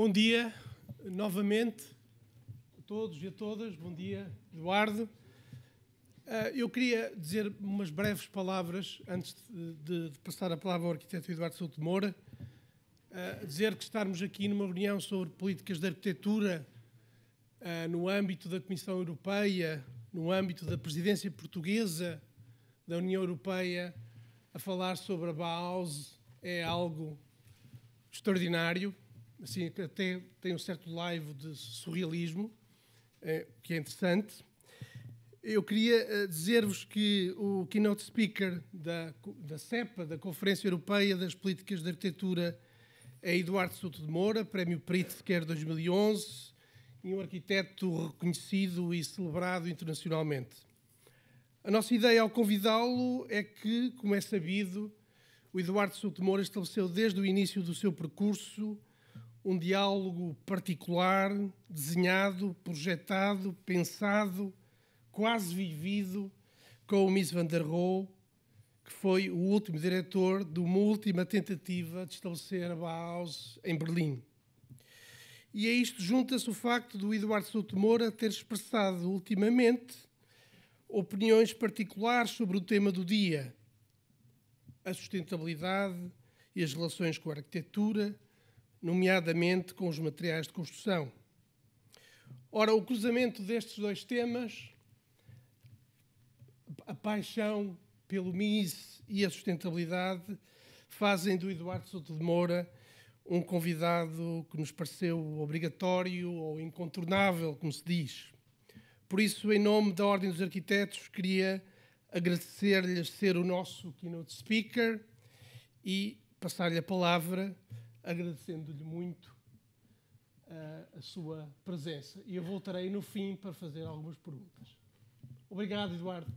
Bom dia, novamente, a todos e a todas. Bom dia, Eduardo. Eu queria dizer umas breves palavras, antes de passar a palavra ao arquiteto Eduardo Souto de Moura, dizer que estarmos aqui numa reunião sobre políticas de arquitetura no âmbito da Comissão Europeia, no âmbito da presidência portuguesa da União Europeia, a falar sobre a Bauhaus é algo extraordinário, assim, até tem um certo live de surrealismo, que é interessante. Eu queria dizer-vos que o keynote speaker da CEPA, da Conferência Europeia das Políticas de Arquitetura, é Eduardo Souto de Moura, Prémio Pritzker 2011, e um arquiteto reconhecido e celebrado internacionalmente. A nossa ideia ao convidá-lo é que, como é sabido, o Eduardo Souto de Moura estabeleceu desde o início do seu percurso um diálogo particular, desenhado, projetado, pensado, quase vivido com o Mies van der Rohe, que foi o último diretor de uma última tentativa de estabelecer a Bauhaus em Berlim. E a isto junta-se o facto do Eduardo Souto de Moura ter expressado ultimamente opiniões particulares sobre o tema do dia, a sustentabilidade e as relações com a arquitetura, nomeadamente com os materiais de construção. Ora, o cruzamento destes dois temas, a paixão pelo Mies e a sustentabilidade, fazem do Eduardo Souto de Moura um convidado que nos pareceu obrigatório ou incontornável, como se diz. Por isso, em nome da Ordem dos Arquitetos, queria agradecer-lhe ser o nosso keynote speaker e passar-lhe a palavra, agradecendo-lhe muito a sua presença. E eu voltarei no fim para fazer algumas perguntas. Obrigado, Eduardo.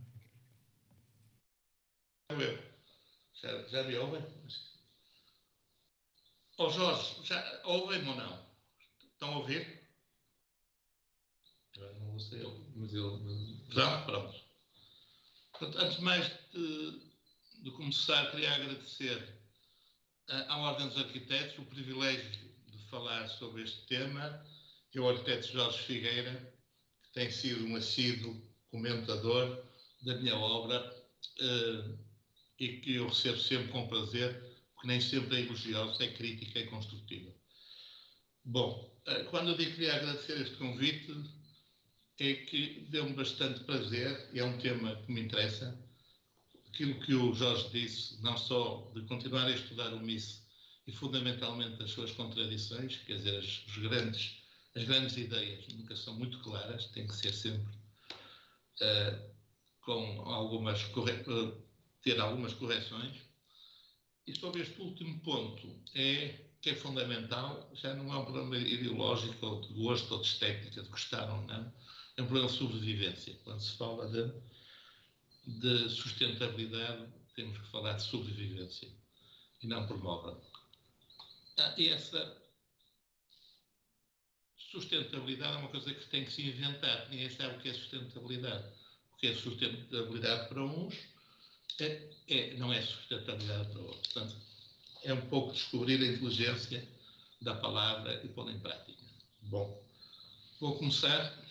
Já me ouvem? Oh, Jorge, já ouvem-me ou não? Estão a ouvir? Eu não sei, mas eu... Já? Pronto. Portanto, antes de mais de começar, queria agradecer à Ordem dos Arquitetos o privilégio de falar sobre este tema. Eu, o arquiteto Jorge Figueira, que tem sido um assíduo comentador da minha obra e que eu recebo sempre com prazer, porque nem sempre é elogiosa, é crítica e construtiva. Bom, quando eu digo que queria agradecer este convite, é que deu-me bastante prazer, e é um tema que me interessa, aquilo que o Jorge disse, não só de continuar a estudar o Mies e fundamentalmente as suas contradições, quer dizer, as grandes ideias nunca são muito claras, têm que ser sempre ter algumas correções. E sobre este último ponto, que é fundamental, já não é um problema ideológico, ou de gosto, ou de estética, de gostar ou não, é um problema de sobrevivência. Quando se fala de sustentabilidade, temos que falar de sobrevivência e não promover. E essa sustentabilidade é uma coisa que tem que se inventar. Ninguém sabe o que é sustentabilidade. O que é sustentabilidade para uns não é sustentabilidade para outros. Portanto, é um pouco descobrir a inteligência da palavra e pô-la em prática. Bom, vou começar.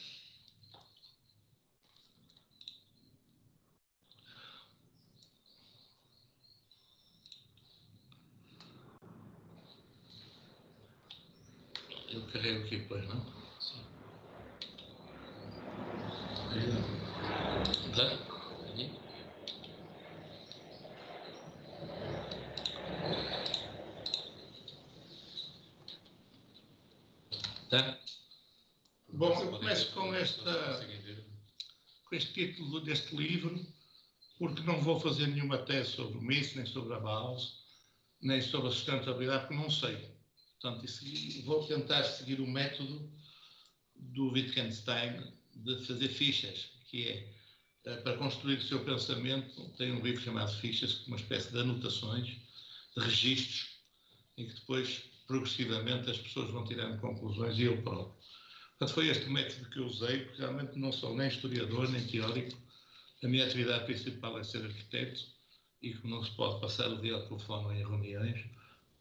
Eu carrego aqui depois, não? Sim. Tá? Tá? Bom, eu começo com este título deste livro, porque não vou fazer nenhuma tese sobre o Mies, nem sobre a Bauhaus, nem sobre a sustentabilidade, porque não sei. Portanto, vou tentar seguir o método do Wittgenstein de fazer fichas, que é, para construir o seu pensamento, tem um livro chamado Fichas, uma espécie de anotações, de registros, em que depois, progressivamente, as pessoas vão tirando conclusões e eu próprio. Portanto, foi este método que eu usei, porque realmente não sou nem historiador, nem teórico. A minha atividade principal é ser arquiteto e como não se pode passar o dia ao telefone ou em reuniões,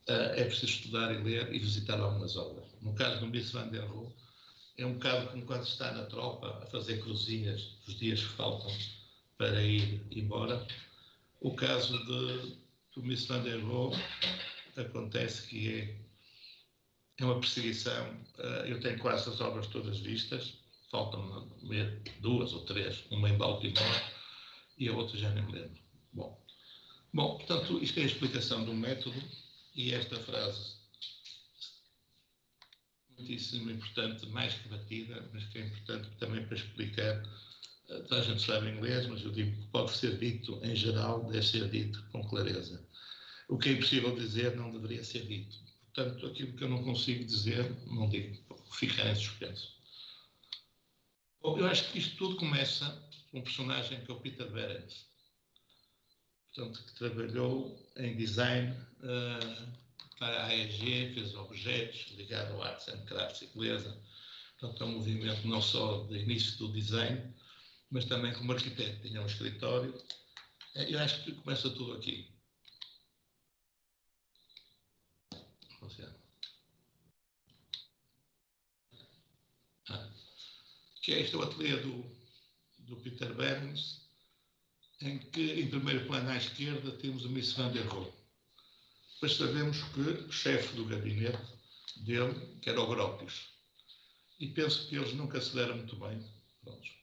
é preciso estudar e ler e visitar algumas obras. no caso do Mies van der Rohe, é um bocado como quando se está na tropa a fazer cruzinhas os dias que faltam para ir embora. O caso do Mies van der Rohe acontece que é uma perseguição. Eu tenho quase as obras todas vistas, faltam duas ou três, uma em Baltimore e a outra já nem me lembro. Bom, portanto, isto é a explicação do método e esta frase muitíssimo importante, mais que batida, mas que é importante também para explicar. Toda a gente sabe inglês, mas eu digo que pode ser dito em geral, deve ser dito com clareza. O que é impossível dizer não deveria ser dito. Portanto, aquilo que eu não consigo dizer, não digo, ficar em suspenso. Bom, eu acho que isto tudo começa com um personagem que é o Peter Behrens, portanto, que trabalhou em design para a AEG, fez objetos ligados ao Arts and Crafts inglesa. Portanto, é um movimento não só de início do design, mas também como arquiteto. Tinha um escritório. Eu acho que começa tudo aqui. Que é este o ateliê do Peter Behrens, em que, em primeiro plano à esquerda, temos o Mies van der Rohe. Depois sabemos que o chefe do gabinete dele, que era o Gropius. E penso que eles nunca se deram muito bem,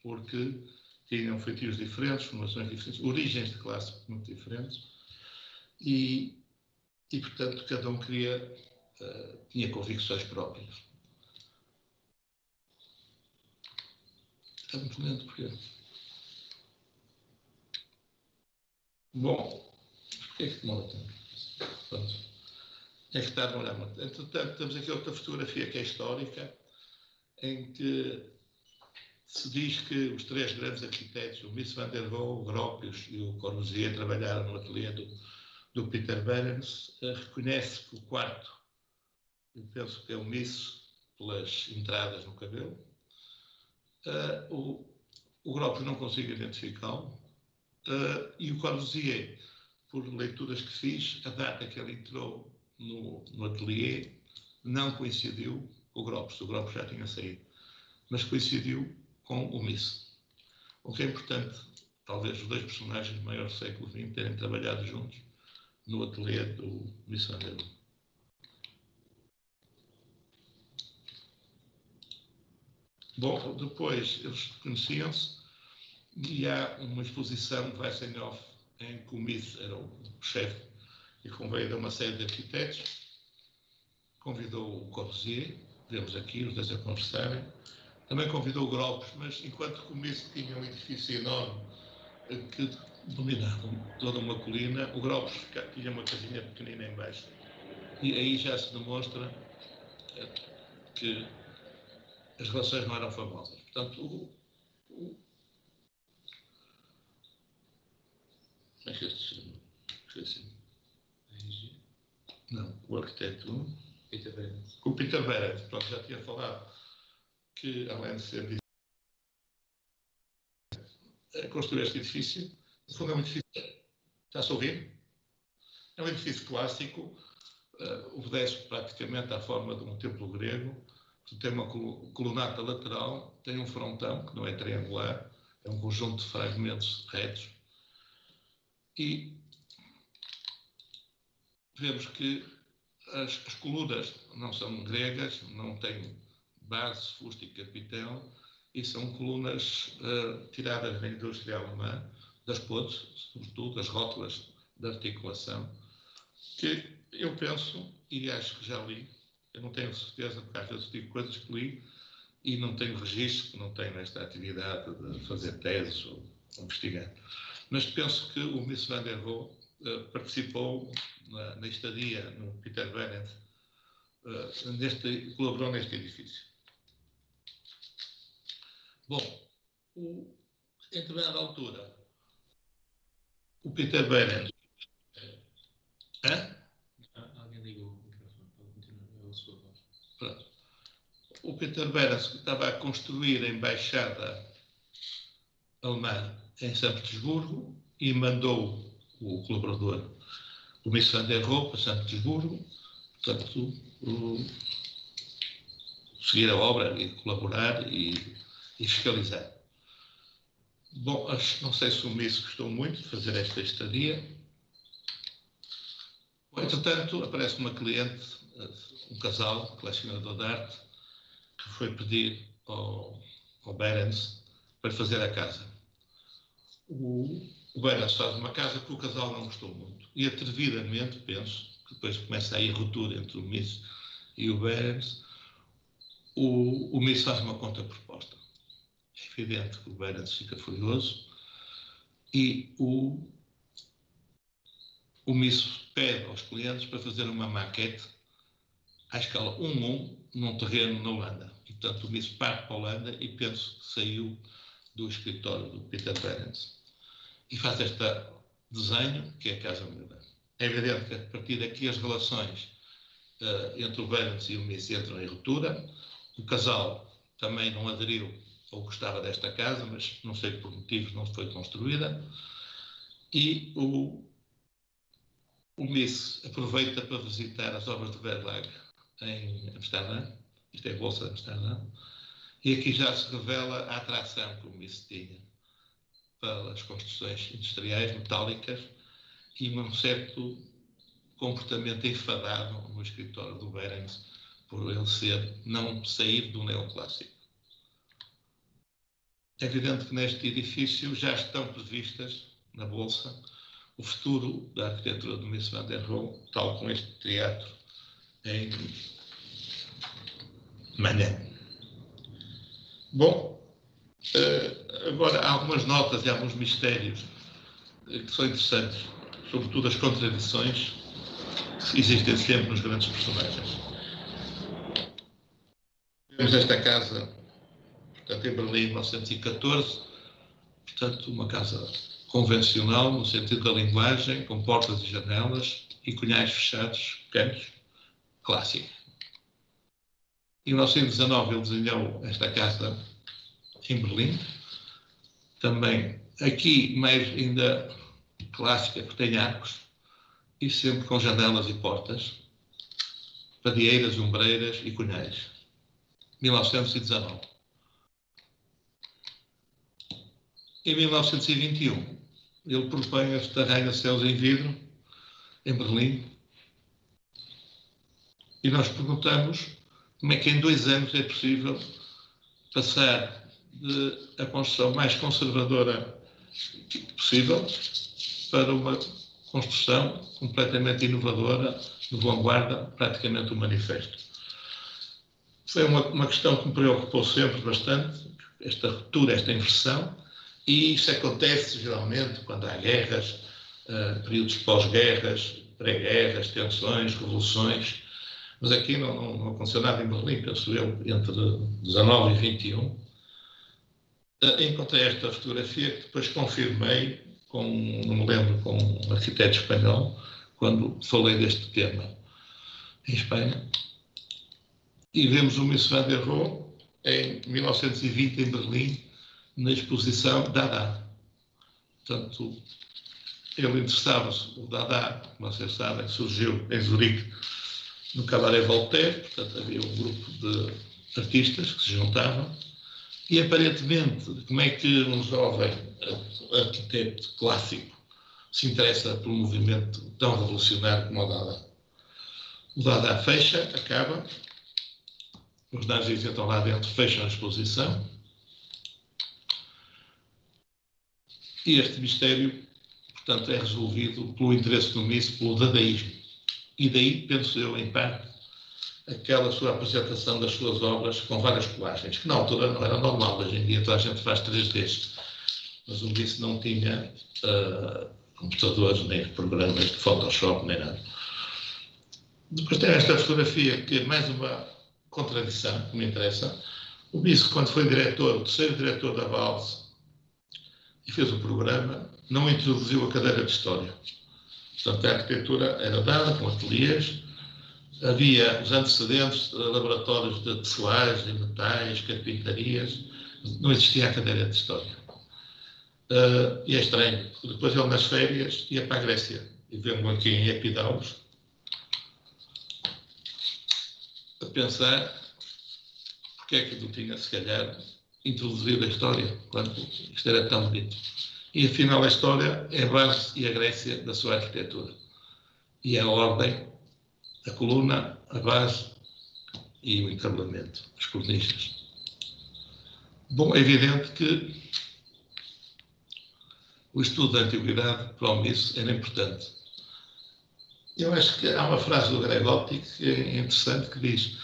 porque tinham feitios diferentes, formações diferentes, origens de classe muito diferentes, e portanto, cada um tinha convicções próprias. Está muito lento, porquê? Bom, porquê é que demora tanto? Pronto. É que está a demorar muito. Entretanto, temos aqui outra fotografia que é histórica, em que se diz que os três grandes arquitetos, o Mies van der Rohe, o Gropius e o Corbusier, trabalharam no ateliê do Peter Behrens. Reconhece que o quarto, eu penso que é o Mies, pelas entradas no cabelo. O Gropius não consigo identificá-lo. E o Corbusier, por leituras que fiz, a data que ele entrou no ateliê não coincidiu com o Gropius. O Gropius já tinha saído, mas coincidiu com o Mies. O que é importante, talvez os dois personagens do maior século XX terem trabalhado juntos no ateliê do Mies van der Rohe. Bom, depois eles conheciam-se e há uma exposição de Weissenhoff em que o Mies era o chefe e convidou uma série de arquitetos, convidou o Corbusier, vemos aqui os dois a conversarem, também convidou o Gropius, mas enquanto que o Mies tinha um edifício enorme que dominava toda uma colina, o Gropius tinha uma casinha pequenina em baixo. E aí já se demonstra que as relações não eram famosas. Portanto, como é que este se chama? Esqueci. Não, o arquiteto. Peter Behrens. O Peter Behrens, pronto, já tinha falado que, além de ser construiu este edifício. No fundo, é um edifício. Está-se a ouvir? É um edifício clássico, obedece praticamente à forma de um templo grego. Tem uma colunata lateral, tem um frontão, que não é triangular, é um conjunto de fragmentos retos. E vemos que as colunas não são gregas, não têm base, fusto e capitel, e são colunas tiradas da indústria alemã, das pontes, sobretudo, das rótulas de articulação, que eu penso, e acho que já li, eu não tenho certeza, porque às vezes digo coisas que li e não tenho registro, não tenho esta atividade de fazer teses ou investigar. Mas penso que o Mies van der Rohe participou na estadia no Peter Behrens, colaborou neste edifício. Bom, em determinada altura, o Peter Behrens... Alguém ligou o microfone para continuar a sua voz. Pronto. O Peter Behrens estava a construir a embaixada alemã em São Petersburgo e mandou o colaborador, o Mies van der Rohe, para São Petersburgo. Portanto, seguir a obra e colaborar e fiscalizar. Bom, não sei se o Miss gostou muito de fazer esta estadia. Bom, entretanto, aparece uma cliente, um casal, colecionador de arte, que foi pedir ao Behrens para fazer a casa. O Behrens faz uma casa que o casal não gostou muito. E atrevidamente, penso, que depois começa aí a ruptura entre o Miss e o Behrens, o Miss faz uma contraproposta. É evidente que o Behrens fica furioso e o Miss pede aos clientes para fazer uma maquete à escala 1:1 num terreno na Holanda. E, portanto, o Miss parte para a Holanda e penso que saiu do escritório do Peter Behrens. E faz este desenho, que é a Casa Miura. É evidente que, a partir daqui, as relações entre o Behrens e o Miss entram em ruptura. O casal também não aderiu ou gostava desta casa, mas não sei por motivos não foi construída. E o Miss aproveita para visitar as obras de Verlag em Amsterdã. Isto é a Bolsa de Amsterdã. E aqui já se revela a atração que o Miss tinha para as construções industriais metálicas e um certo comportamento enfadado no escritório do Behrens por ele não sair do neoclássico. É evidente que neste edifício já estão previstas na Bolsa o futuro da arquitetura do Mies van der Rohe, tal como este teatro em Mannheim. Bom, agora há algumas notas e alguns mistérios que são interessantes, sobretudo as contradições que existem sempre nos grandes personagens. Temos esta casa, portanto, em Berlim, 1914, portanto, uma casa convencional, no sentido da linguagem, com portas e janelas e cunhais fechados, cantos, clássico. Em 1919 ele desenhou esta casa em Berlim, também aqui mais ainda clássica, porque tem arcos, e sempre com janelas e portas, padieiras, ombreiras e cunhais. 1919. Em 1921, ele propõe este arranha-céus em vidro, em Berlim, e nós perguntamos como é que em 2 anos é possível passar da construção mais conservadora possível para uma construção completamente inovadora, de vanguarda, praticamente um manifesto. Foi uma questão que me preocupou sempre bastante, esta ruptura, esta inversão, e isso acontece geralmente quando há guerras, períodos pós-guerras, pré-guerras, tensões, revoluções, mas aqui não aconteceu nada em Berlim, penso eu, entre 19 e 21. Encontrei esta fotografia que depois confirmei, não me lembro, com um arquiteto espanhol, quando falei deste tema em Espanha. E vemos o Mies van der Rohe em 1920 em Berlim, na exposição Dada. Portanto, ele interessava-se, o Dada, como vocês sabem, surgiu em Zurique, no Cabaret Voltaire, portanto havia um grupo de artistas que se juntavam, e aparentemente, como é que um jovem arquiteto clássico se interessa por um movimento tão revolucionário como o Dada? O Dada fecha, acaba, os nazis entram lá dentro, fecham a exposição, e este mistério, portanto, é resolvido pelo interesse do Mies pelo dadaísmo. E daí, penso eu, em parte, aquela sua apresentação das suas obras com várias colagens, que na altura não era normal, hoje em dia toda a gente faz 3Ds. Mas o Mies não tinha computadores, nem programas de Photoshop, nem nada. Depois tem esta fotografia, que é mais uma contradição, que me interessa. O Mies, quando foi diretor, o terceiro diretor da Valse, e fez o programa, não introduziu a cadeira de História. Portanto, a arquitetura era dada com ateliês, havia os antecedentes, laboratórios de tecelagem, metais, carpintarias, não existia a cadeira de História. E é estranho, depois ele nas férias ia para a Grécia, e vemos aqui em Epidaurus, a pensar porque é que não tinha, se calhar, introduzido a história, quando isto era tão bonito. E, afinal, a história é a base e a Grécia da sua arquitetura. E a ordem, a coluna, a base e o encabelamento, as cornichas. Bom, é evidente que o estudo da antiguidade, para o Misso, era importante. Eu acho que há uma frase do Gregotti que é interessante, que diz: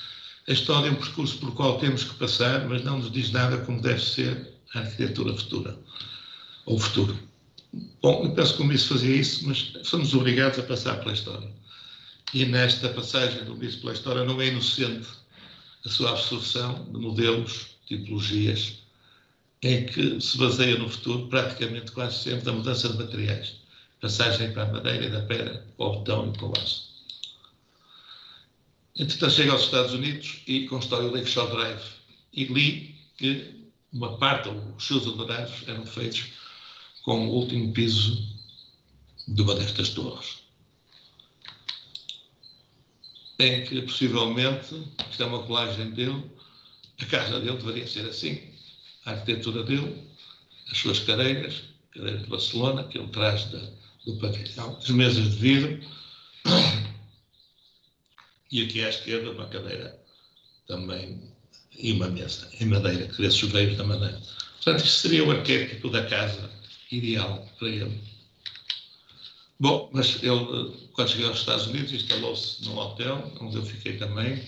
a história é um percurso pelo qual temos que passar, mas não nos diz nada como deve ser a arquitetura futura, ou o futuro. Bom, eu penso que o Misso fazia isso, mas somos obrigados a passar pela história. E nesta passagem do Misso pela história não é inocente a sua absorção de modelos, tipologias, em que se baseia no futuro, praticamente quase sempre, da mudança de materiais. Passagem para a madeira e da pedra, para o betão e para o aço. Entretanto, chega aos Estados Unidos e constrói o Lakeshore Drive. E li que uma parte, ou os seus andares, eram feitos com o último piso de uma destas torres. Em que, possivelmente, isto é uma colagem dele, a casa dele deveria ser assim. A arquitetura dele, as suas cadeiras de Barcelona, que ele traz do pavilhão, as mesas de vidro, e aqui à esquerda uma cadeira também, e uma mesa em madeira, que vê chuveiros da madeira. Portanto, isto seria o arquétipo da casa ideal para ele. Bom, mas ele, quando cheguei aos Estados Unidos, instalou-se num hotel, onde eu fiquei também,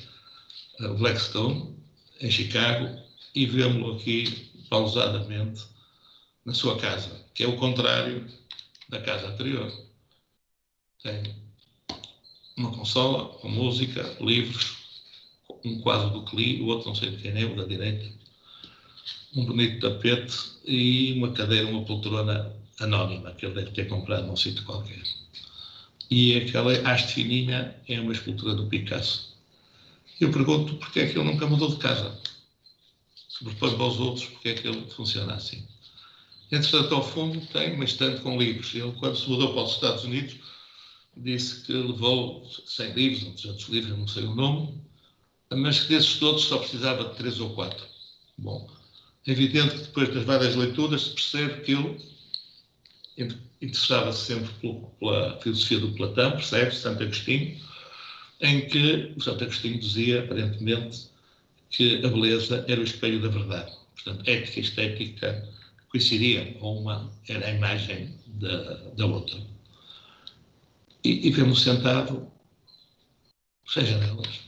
Blackstone, em Chicago, e vemos-lo aqui, pausadamente, na sua casa, que é o contrário da casa anterior. Tem uma consola com música, livros, um quadro do que li, o outro não sei de quem é, o da direita, um bonito tapete e uma cadeira, uma poltrona anónima, que ele deve ter comprado num sítio qualquer. E aquela haste fininha é uma escultura do Picasso. Eu pergunto porque é que ele nunca mudou de casa. Sobrepõe para os outros, porque é que ele funciona assim. Entretanto, ao fundo, tem uma estante com livros. Ele, quando se mudou para os Estados Unidos, disse que levou 100 livros, ou 200 livros, não sei o nome, mas que desses todos só precisava de 3 ou 4. Bom, é evidente que depois das várias leituras se percebe que ele interessava-se sempre pela filosofia do Platão, percebe, Santo Agostinho, em que o Santo Agostinho dizia, aparentemente, que a beleza era o espelho da verdade. Portanto, ética e estética coincidiam, ou uma era a imagem da outra. E vemos sentado, sem janelas.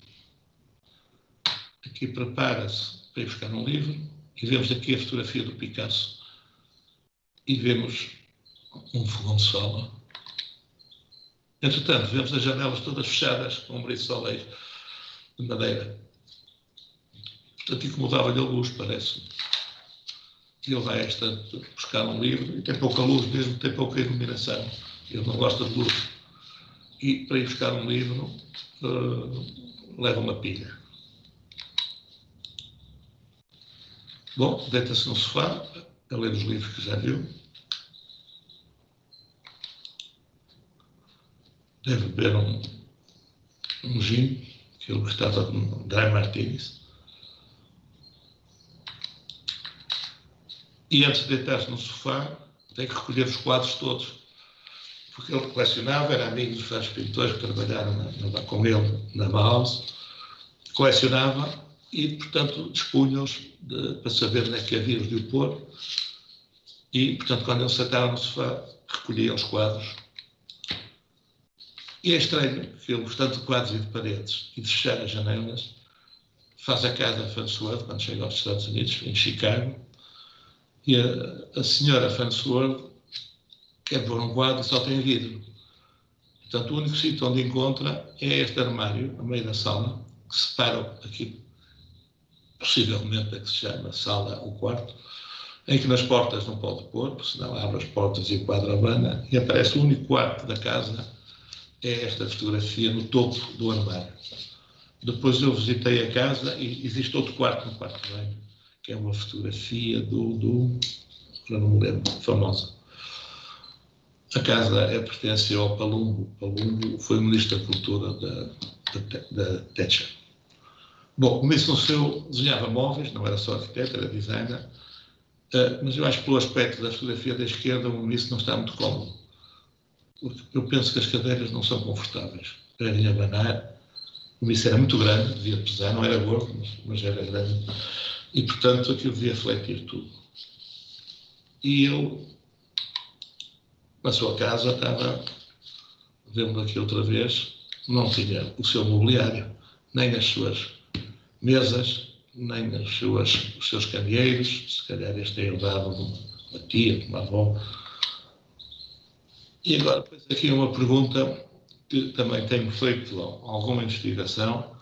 Aqui prepara-se para ir buscar um livro, e vemos aqui a fotografia do Picasso. E vemos um fogão de sola. Entretanto, vemos as janelas todas fechadas com briçoleiros de madeira. Portanto, incomodava-lhe a luz, parece. Ele vai a esta buscar um livro e tem pouca luz mesmo, tem pouca iluminação. Ele não gosta de luz. E para ir buscar um livro, leva uma pilha. Bom, deita-se no sofá, a ler os livros que já viu. Deve beber um gin, que ele gostava de um dry martinis. E antes de deitar-se no sofá, tem que recolher os quadros todos. Porque ele colecionava, era amigo dos vários pintores que trabalharam com ele na Bauhaus, colecionava e, portanto, dispunha-os para saber onde é que havia de o pôr. E, portanto, quando ele sentava no sofá, recolhia os quadros. E é estranho que ele, gostando de quadros e de paredes e de fechar as janelas, faz a casa Farnsworth, quando chega aos Estados Unidos, em Chicago, e a senhora Farnsworth quer pôr um quadro e só tem vidro. Portanto, o único sítio onde encontra é este armário, no meio da sala, que separa aqui, possivelmente é que se chama sala ou quarto, em que nas portas não pode pôr, porque senão abre as portas e o quadro abana, e aparece o único quarto da casa, é esta fotografia no topo do armário. Depois eu visitei a casa e existe outro quarto no quarto de banho, que é uma fotografia já não me lembro, famosa. A casa pertence ao Palumbo. Palumbo foi o ministro da Cultura da Thatcher. Bom, como disse, no seu desenhava móveis, não era só arquiteto, era designer, mas eu acho que pelo aspecto da fotografia da esquerda o Misso não está muito cómodo. Porque eu penso que as cadeiras não são confortáveis. Devem abanar. O Misso era muito grande, devia pesar, não era gordo, mas era grande. E, portanto, aquilo devia refletir tudo. E eu, na sua casa, estava, vendo aqui outra vez, não tinha o seu mobiliário, nem as suas mesas, nem os seus candeeiros. Se calhar este é herdado de uma tia, de uma avó. E agora, depois aqui uma pergunta que também tenho feito alguma investigação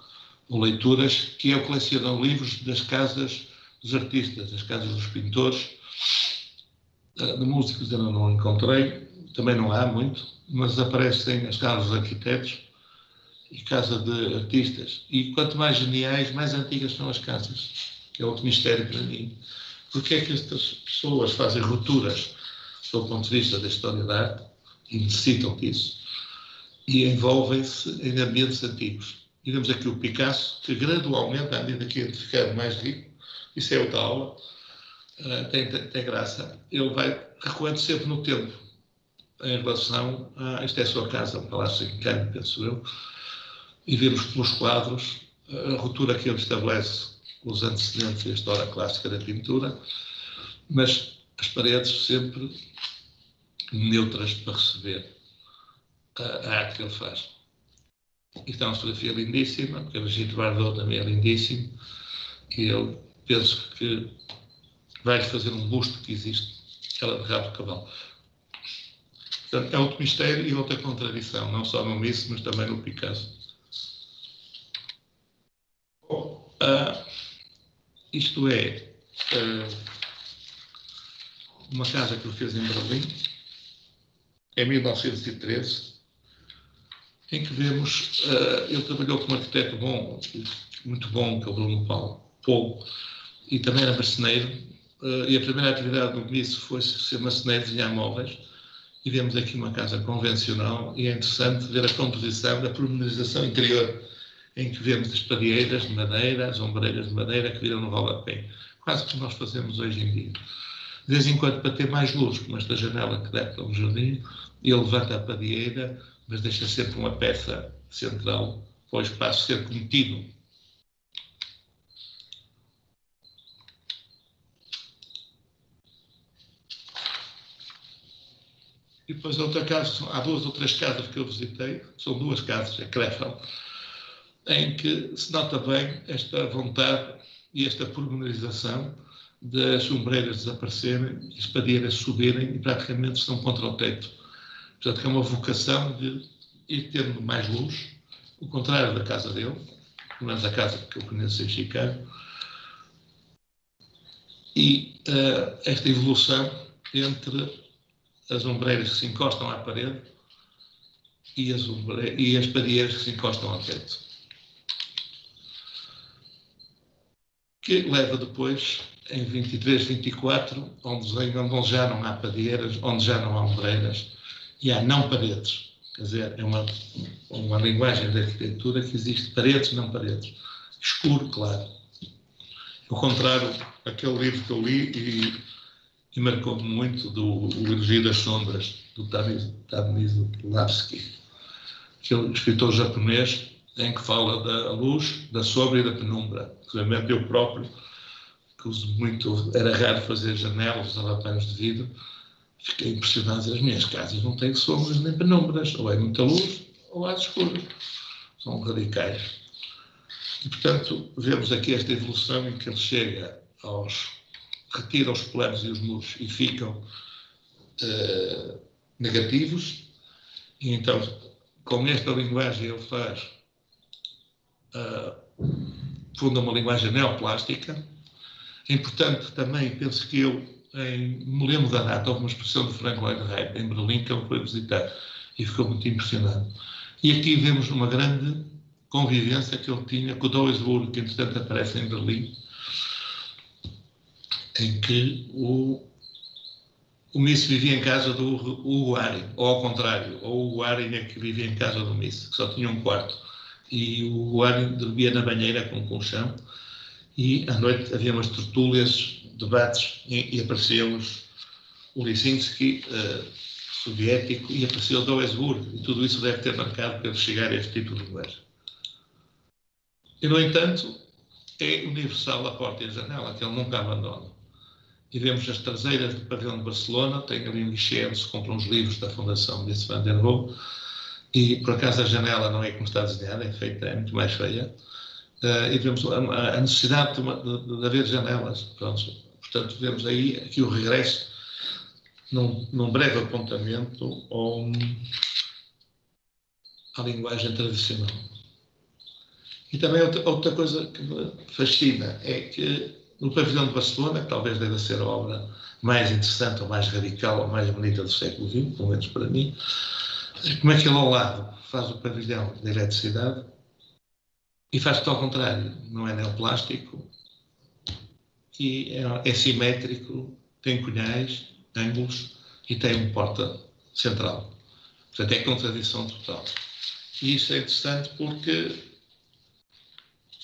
ou leituras, que é eu coleciono livros das casas dos artistas, das casas dos pintores. De músicos ainda não encontrei, também não há muito, mas aparecem as casas dos arquitetos e casa de artistas. E quanto mais geniais, mais antigas são as casas, que é outro mistério para mim. Porque é que estas pessoas fazem rupturas, do ponto de vista da história da arte, e necessitam disso, e envolvem-se em ambientes antigos. E vemos aqui o Picasso, que gradualmente, à medida que ia ficando mais rico, isso é outra aula, tem graça, ele vai recuando sempre no tempo, em relação a, esta é a sua casa, um palácio em Cannes, penso eu, e vemos pelos quadros a ruptura que ele estabelece com os antecedentes da história clássica da pintura, mas as paredes sempre neutras para receber a arte que ele faz. Isto é uma fotografia lindíssima, porque a Brigitte Bardot também é lindíssimo, e eu penso que vai-lhe fazer um busto que existe, ela de rabo de cavalo. Portanto, é outro mistério e outra contradição, não só no Misso, mas também no Picasso. Bom, isto é uma casa que ele fez em Berlim, em 1913, em que vemos, ele trabalhou como arquiteto bom, muito bom, que é o Bruno Paulo, e também era marceneiro, e a primeira atividade do Misso foi ser marceneiro, desenhar móveis, e vemos aqui uma casa convencional, e é interessante ver a composição da pormenorização interior, em que vemos as padeiras de madeira, as ombreiras de madeira que viram no rodapé, quase que nós fazemos hoje em dia. De vez em quando, para ter mais luz, como esta janela que dá para um jardim, ele levanta a padieira, mas deixa sempre uma peça central para o espaço ser contínuo. E depois, outra casa, há duas ou três casas que eu visitei, são duas casas, a Krefeld, em que se nota bem esta vontade e esta pormenorização das sombreiras desaparecerem, as padeiras subirem e praticamente estão contra o teto. Portanto, é uma vocação de ir tendo mais luz, o contrário da casa dele, pelo menos a casa que eu conheço em Chicago, e esta evolução entre as ombreiras que se encostam à parede e as padeiras que se encostam ao teto. Que leva depois, em 23, 24, a um desenho onde já não há padeiras, onde já não há ombreiras e há não paredes. Quer dizer, é uma linguagem da arquitetura que existe paredes, não paredes. Escuro, claro. Ao contrário, aquele livro que eu li e marcou-me muito, do Elogio das Sombras, do Stanislavski, que é um escritor japonês, em que fala da luz, da sombra e da penumbra. Realmente eu próprio, que uso muito, era raro fazer janelas, usava panos de vidro, fiquei impressionado. As minhas casas não têm sombras nem penumbras, ou é muita luz ou há escuro. São radicais. E, portanto, vemos aqui esta evolução em que ele chega retira os planos e os muros e ficam negativos, e então, com esta linguagem ele funda uma linguagem neoplástica. É importante também, penso que eu, me lembro da data, houve uma exposição de Frank Lloyd Wright em Berlim que ele foi visitar e ficou muito impressionado. E aqui vemos uma grande convivência que ele tinha com o Duisburg, que entretanto aparece em Berlim, em que o Misso vivia em casa do Hugo Haring, ou ao contrário, ou o Hugo Haring é que vivia em casa do Misso, que só tinha um quarto. e o guarda dormia na banheira com um colchão, e à noite havia umas tertúlias, debates, e apareciam-nos o Lisinski, soviético, e apareceu o Doesburg, e tudo isso deve ter marcado para ele chegar a este tipo de lugar. E, no entanto, é universal a porta e a janela, que ele nunca abandona. E vemos as traseiras do pavilhão de Barcelona, tem ali um guichê onde se compram os livros da Fundação Mies van der Rohe, e por acaso a janela não é como está desenhada, é feita, é muito mais feia. E vemos a necessidade de haver janelas. Pronto. Portanto, vemos aí aqui o regresso num breve apontamento à linguagem tradicional. E também outra coisa que me fascina é que no pavilhão de Barcelona, que talvez deva ser a obra mais interessante, ou mais radical, ou mais bonita do século XX, pelo menos para mim, como é que ele ao lado faz o pavilhão de eletricidade e faz tudo ao contrário, não é neoplástico, e é simétrico, tem cunhais, ângulos e tem uma porta central. Portanto, é contradição total. E isso é interessante porque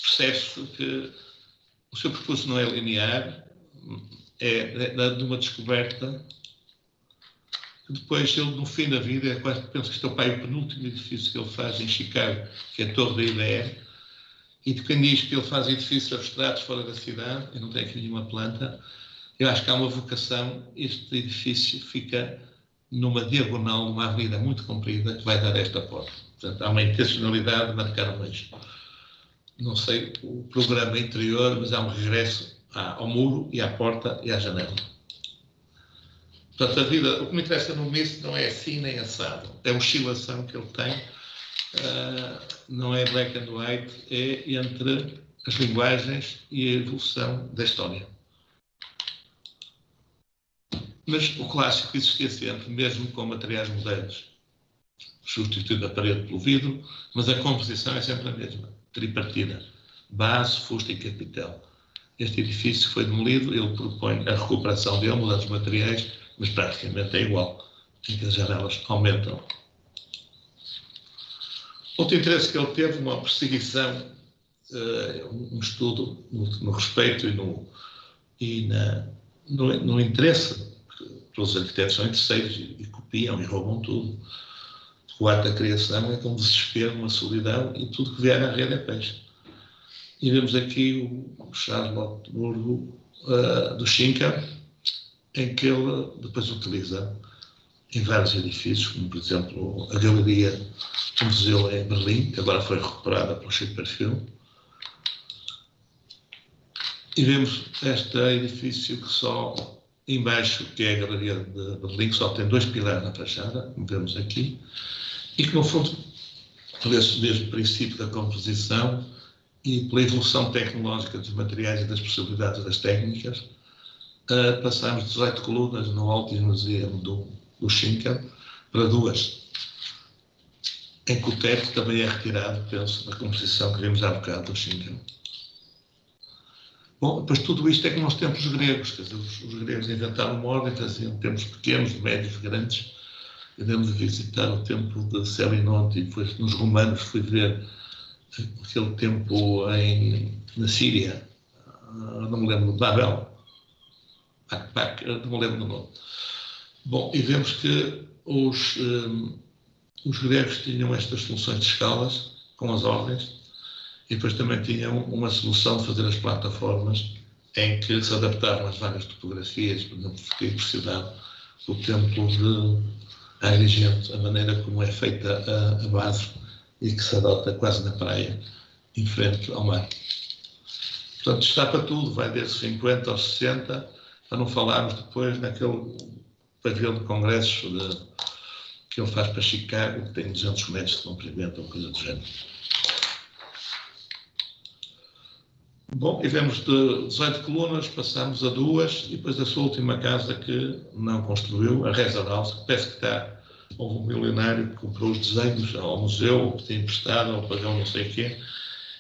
percebe-se que o seu percurso não é linear, é de uma descoberta que depois ele, no fim da vida, é quase, penso que este é o penúltimo edifício que ele faz em Chicago, que é a Torre da IBM, e de quem diz que ele faz edifícios abstratos fora da cidade, e não tem aqui nenhuma planta, eu acho que há uma vocação, este edifício fica numa diagonal, numa avenida muito comprida, que vai dar esta porta. Portanto, há uma intencionalidade de marcar um eixo. Não sei o programa interior, mas há um regresso ao muro e à porta e à janela. Portanto, a vida, o que me interessa no Mies não é assim nem assado. É a oscilação que ele tem, não é black and white, é entre as linguagens e a evolução da história. Mas o clássico existia sempre, mesmo com materiais modernos. Substituindo a parede pelo vidro, mas a composição é sempre a mesma, tripartida, base, fusta e capitel. Este edifício foi demolido, ele propõe a recuperação dele, mudando os materiais, mas praticamente é igual, em que as janelas aumentam. Outro interesse que ele teve, uma perseguição, um estudo no respeito e no interesse, porque os arquitetos são interesseiros e copiam e roubam tudo. O ato da criação é um desespero, uma solidão, e tudo que vier na rede é peixe. E vemos aqui o Charlotte Burgo do Schinkel, em que ele depois utiliza em vários edifícios, como por exemplo a galeria do museu em Berlim, que agora foi recuperada pelo Schipperfield. E vemos este edifício que só embaixo, que é a galeria de Berlim, que só tem 2 pilares na fachada, como vemos aqui, e que no fundo, por esse mesmo princípio da composição e pela evolução tecnológica dos materiais e das possibilidades das técnicas, passamos de 18 colunas no Altes Museum do Schinkel para 2, em que o teto também é retirado, penso, da composição que vimos há bocado do Schinkel. Bom, depois tudo isto é como nos tempos gregos, quer dizer, os gregos inventaram uma ordem, faziam templos pequenos, médios, grandes. Podemos visitar o templo de Selinonte, e depois nos romanos fui ver aquele templo na Síria, não me lembro, de Babel, não me lembro do nome. Bom, e vemos que os gregos tinham estas funções de escalas com as ordens, e depois também tinham uma solução de fazer as plataformas em que se adaptavam às várias topografias. Por exemplo, fiquei impressionado com o templo de Agrigento, a maneira como é feita a base e que se adota quase na praia, em frente ao mar. Portanto, está para tudo, vai desde 50 aos 60, para não falarmos depois naquele pavilhão de congressos que ele faz para Chicago, que tem 200 metros de comprimento, ou coisa do género. Bom, e vemos de 18 colunas, passamos a 2, e depois a sua última casa que não construiu, a Reza House, que parece que houve um milionário que comprou os desenhos ao museu, ou que tinha emprestado, ou pagou não sei o quê,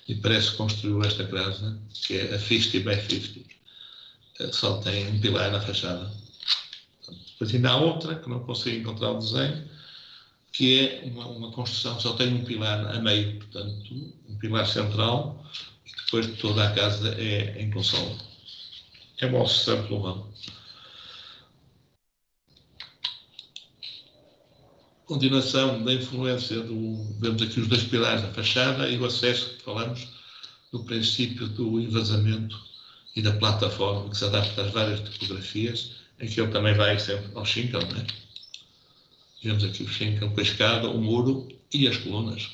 e parece que construiu esta casa, que é a 50 by 50. Só tem um pilar na fachada. Depois ainda há outra, que não consigo encontrar o desenho, que é uma construção que só tem um pilar a meio, portanto, um pilar central, e depois toda a casa é em console. É uma obsessão pelo ramo. Continuação da influência vemos aqui os dois pilares da fachada e o acesso que falamos do princípio do envasamento e da plataforma que se adapta às várias tipografias, em que ele também vai sempre ao Schinkel, não é? Vemos aqui o Schinkel com a escada, o muro e as colunas.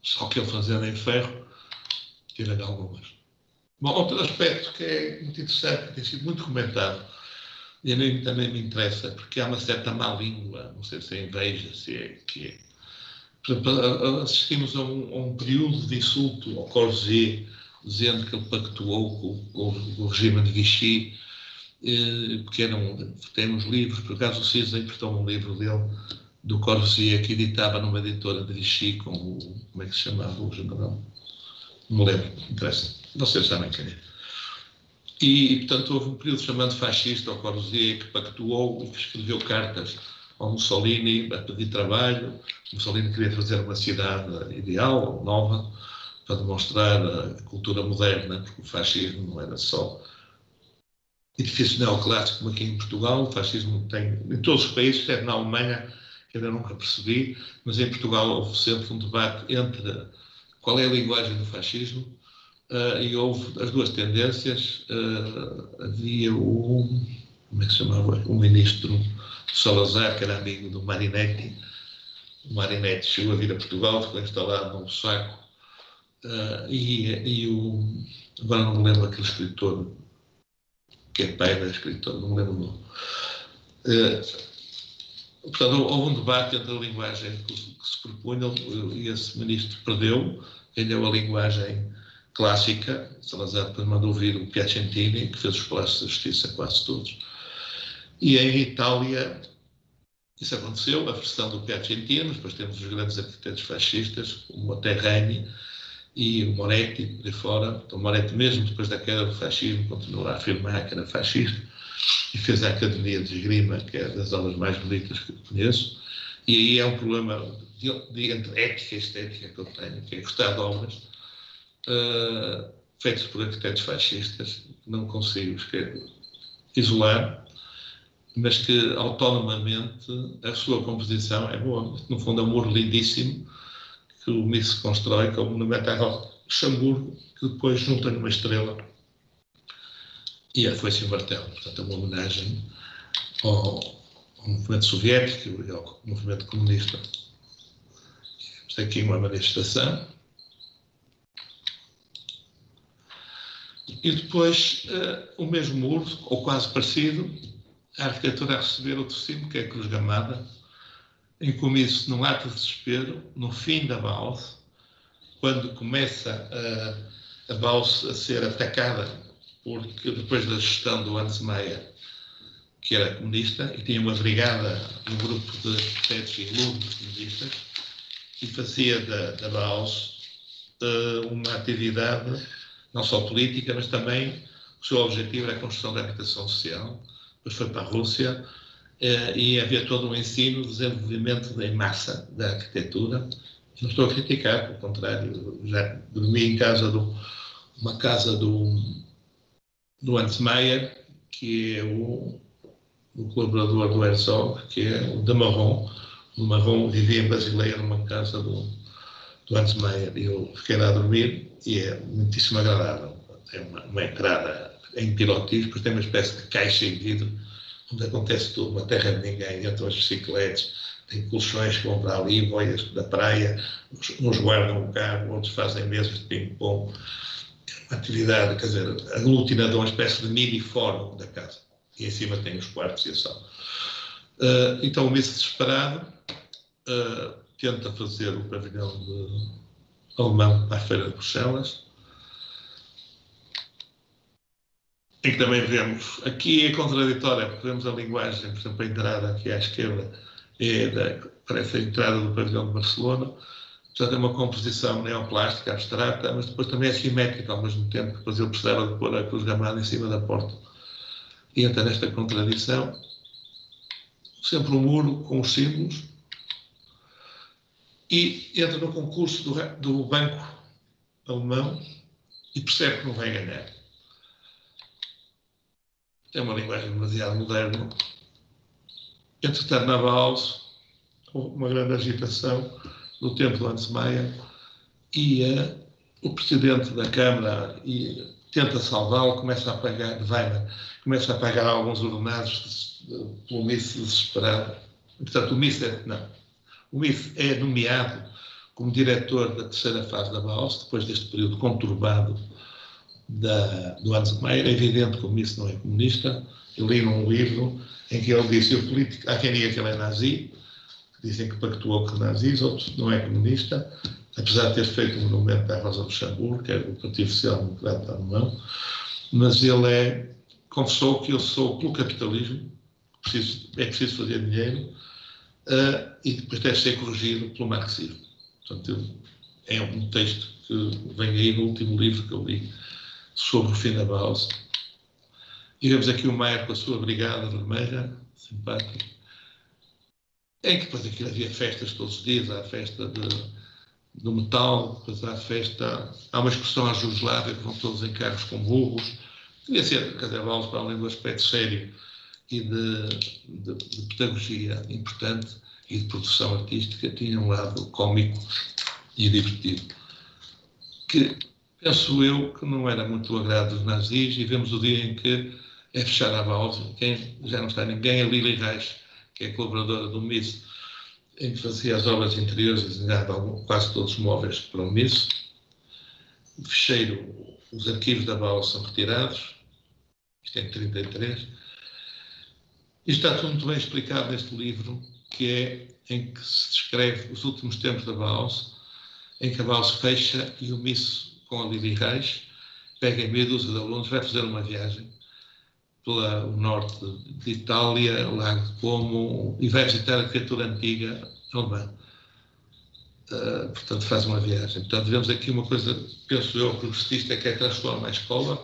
Só que ele fazendo em ferro, tira de algumas. Bom, outro aspecto que é muito interessante, que tem sido muito comentado, e a mim também me interessa, porque há uma certa má língua, não sei se é inveja, se é que é. Por exemplo, assistimos a um período de insulto ao Corbusier, dizendo que ele pactuou com o regime de Vichy, porque tem uns livros, por acaso o Cisa emprestou um livro dele, do Corbusier, que editava numa editora de Vichy, com como é que se chamava o general? Não me lembro, não interessa, vocês sabem quem é. E, portanto, houve um período chamado fascista ao Corbusier, que pactuou e que escreveu cartas ao Mussolini a pedir trabalho. Mussolini queria fazer uma cidade ideal, nova, para demonstrar a cultura moderna, porque o fascismo não era só edifício neoclássico como aqui em Portugal. O fascismo tem em todos os países, exceto na Alemanha, que ainda nunca percebi, mas em Portugal houve sempre um debate entre qual é a linguagem do fascismo. E houve as duas tendências. Havia como é que se chamava? O ministro Salazar, que era amigo do Marinetti. O Marinetti chegou a vir a Portugal, ficou instalado num saco. Agora não me lembro aquele escritor, que é pai da escritora, não me lembro o nome. Portanto, houve um debate entre a linguagem que se propunha, e esse ministro perdeu, ganhou a linguagem clássica. Salazar depois mandou vir o Piacentini, que fez os Palácios da Justiça quase todos. E em Itália, isso aconteceu, a versão do Piacentini, depois temos os grandes arquitetos fascistas, o Monterrey e o Moretti, de fora. Então, Moretti, mesmo depois da queda do fascismo, continuou a afirmar que era fascista e fez a Academia de Esgrima, que é das aulas mais bonitas que eu conheço. E aí é um problema entre ética e estética que eu tenho, que é gostar de obras feitos por arquitetos fascistas, que não consigo isolar, mas que autonomamente a sua composição é boa. No fundo é um muro lindíssimo que o Miss constrói como monumento a Luxemburgo, que depois junta numa estrela e a foice e o martelo. Portanto, é uma homenagem ao movimento soviético e ao movimento comunista. Temos aqui uma manifestação. E depois, o mesmo muro, ou quase parecido, a arquitetura a receber outro símbolo, que é a Cruz Gamada, em comício num ato de desespero, no fim da Bauhaus, quando começa a Bauhaus a ser atacada, porque depois da gestão do Hans Meyer, que era comunista, e tinha uma brigada, um grupo de arquitetos e alunos comunistas, e fazia da Bauhaus uma atividade não só política, mas também o seu objetivo era a construção da habitação social. Depois foi para a Rússia e havia todo um ensino, desenvolvimento em massa da arquitetura. Não estou a criticar, pelo contrário, já dormi em casa uma casa do Hans Meyer, que é o colaborador do Herzog, que é o de Marron. O Marron vivia em Basileia, numa casa do Hans Meyer, e eu fiquei lá a dormir, e é muitíssimo agradável. É uma entrada em pilotis, depois tem uma espécie de caixa em vidro, onde acontece tudo, uma terra de ninguém, entram as bicicletas, tem colchões que vão para ali, boias da praia, uns guardam o carro, outros fazem mesas de ping-pong. Uma atividade, quer dizer, aglutinador, uma espécie de mini-fórum da casa. E em cima tem os quartos e a sala. Então o Miss desesperado tenta fazer o pavilhão alemão para a Feira de Bruxelas, em que também vemos, aqui é contraditória, porque vemos a linguagem, por exemplo, a entrada aqui à esquerda, parece a entrada do pavilhão de Barcelona. Portanto, é uma composição neoplástica, abstrata, mas depois também é simétrica ao mesmo tempo, que depois ele precisava de pôr a Cruz Gamada em cima da porta. E entra nesta contradição, sempre um muro com os símbolos, e entra no concurso do banco alemão e percebe que não vai ganhar. É uma linguagem demasiado moderna. Entretanto, na Bauhaus, houve uma grande agitação no tempo de Hans Meyer e o presidente da Câmara tenta salvá-lo, começa a pagar, começa a pagar alguns ordenados pelo Miss desesperado. Portanto, o Miss é nomeado como diretor da terceira fase da Bauhaus, depois deste período conturbado do Hans Meyer. É evidente que o Miss não é comunista. Eu li num livro em que ele disse: há quem diga que ele é nazi, dizem que pactuou com nazis, outros não é comunista, apesar de ter feito um monumento à Rosa Luxemburgo, que é o Partido Social Democrata Alemão, mas ele confessou que eu sou pelo capitalismo, é preciso fazer dinheiro, e depois deve ser corrigido pelo marxismo. Portanto, é um texto que vem aí no último livro que eu li sobre o fim da Bauhaus. E vemos aqui o Meyer com a sua brigada vermelha, simpática, em que depois aqui havia festas todos os dias. Há a festa do metal, depois há uma excursão à Jugoslávia, que vão todos em carros com burros. Devia ser, quer dizer, Bauhaus, para além do aspecto sério e de pedagogia importante e de produção artística, tinha um lado cómico e divertido, que penso eu que não era muito do agrado dos nazis, e vemos o dia em que é fechar a Bauhaus, já não está ninguém, a Lili Reich, que é colaboradora do MIS, em que fazia as obras interiores e desenhava quase todos os móveis para o MIS. O fecheiro, os arquivos da Bauhaus são retirados, isto é em 1933. E está tudo muito bem explicado neste livro, que é em que se descreve os últimos tempos da Bauhaus, em que a Bauhaus fecha e o MIS, com a Lili Reich, pega em meia dúzia de alunos, vai fazer uma viagem pelo norte de Itália, Lago de Como, e vai visitar a criatura antiga alemã. Portanto, faz uma viagem. Portanto, vemos aqui uma coisa, penso eu, progressista, que é transformar a escola,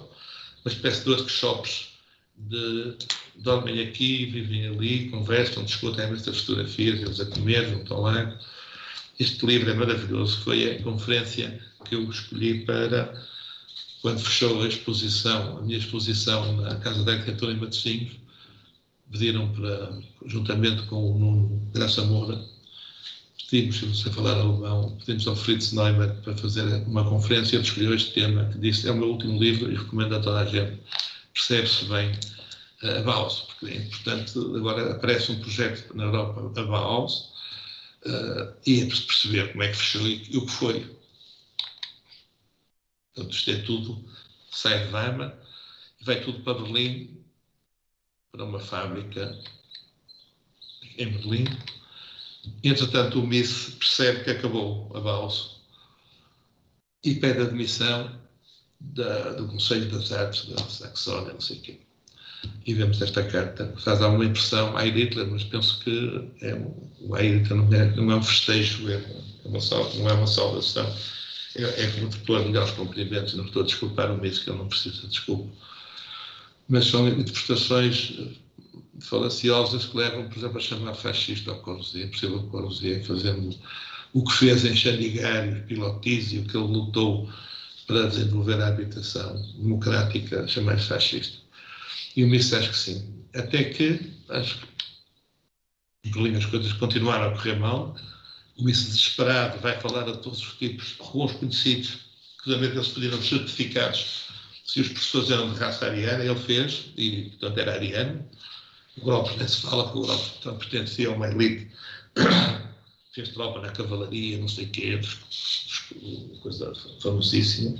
uma espécie de workshops dormem aqui, vivem ali, conversam, discutem estas fotografias, eles a comer junto ao lago. Este livro é maravilhoso. Foi a conferência que eu escolhi para quando fechou a minha exposição na Casa da Arquitetura em Matosinhos. Pediram juntamente com o Nuno Graça Moura, pedimos, sem falar alemão, pedimos ao Fritz Neumann para fazer uma conferência. Ele escolheu este tema, que disse: é o meu último livro e recomendo a toda a gente. Percebe-se bem a Bauhaus, porque é importante. Agora aparece um projeto na Europa, a Bauhaus, e é preciso perceber como é que fechou e o que foi. Portanto, isto é tudo, sai de Weimar e vai tudo para Berlim, para uma fábrica em Berlim. Entretanto, o MIS percebe que acabou a Bauhaus e pede admissão do Conselho das Artes da Saxónia, não sei o quê. E vemos esta carta, faz alguma impressão a Hitler, mas penso que o Hitler não é um festejo, não é uma saudação. É como depois de melhores cumprimentos. Não estou a desculpar o MIS, que ele não precisa de desculpa. Mas são interpretações falaciosas que levam, por exemplo, a chamar fascista ao Corbusier, perceba o Corbusier fazendo o que fez em Chandigarh, Pilotísio, que ele lutou para desenvolver a habitação democrática, chamar fascista. E o MIS acho que sim. Até que, acho que em Berlim as coisas continuaram a correr mal. O MIS desesperado vai falar a todos os tipos, alguns conhecidos, que também eles pediram certificados se os professores eram de raça ariana. Ele fez, e portanto era ariano. O Gropius nem se fala, porque o Gropius portanto, pertencia a uma elite, fez tropa na cavalaria, não sei o quê, coisa famosíssima.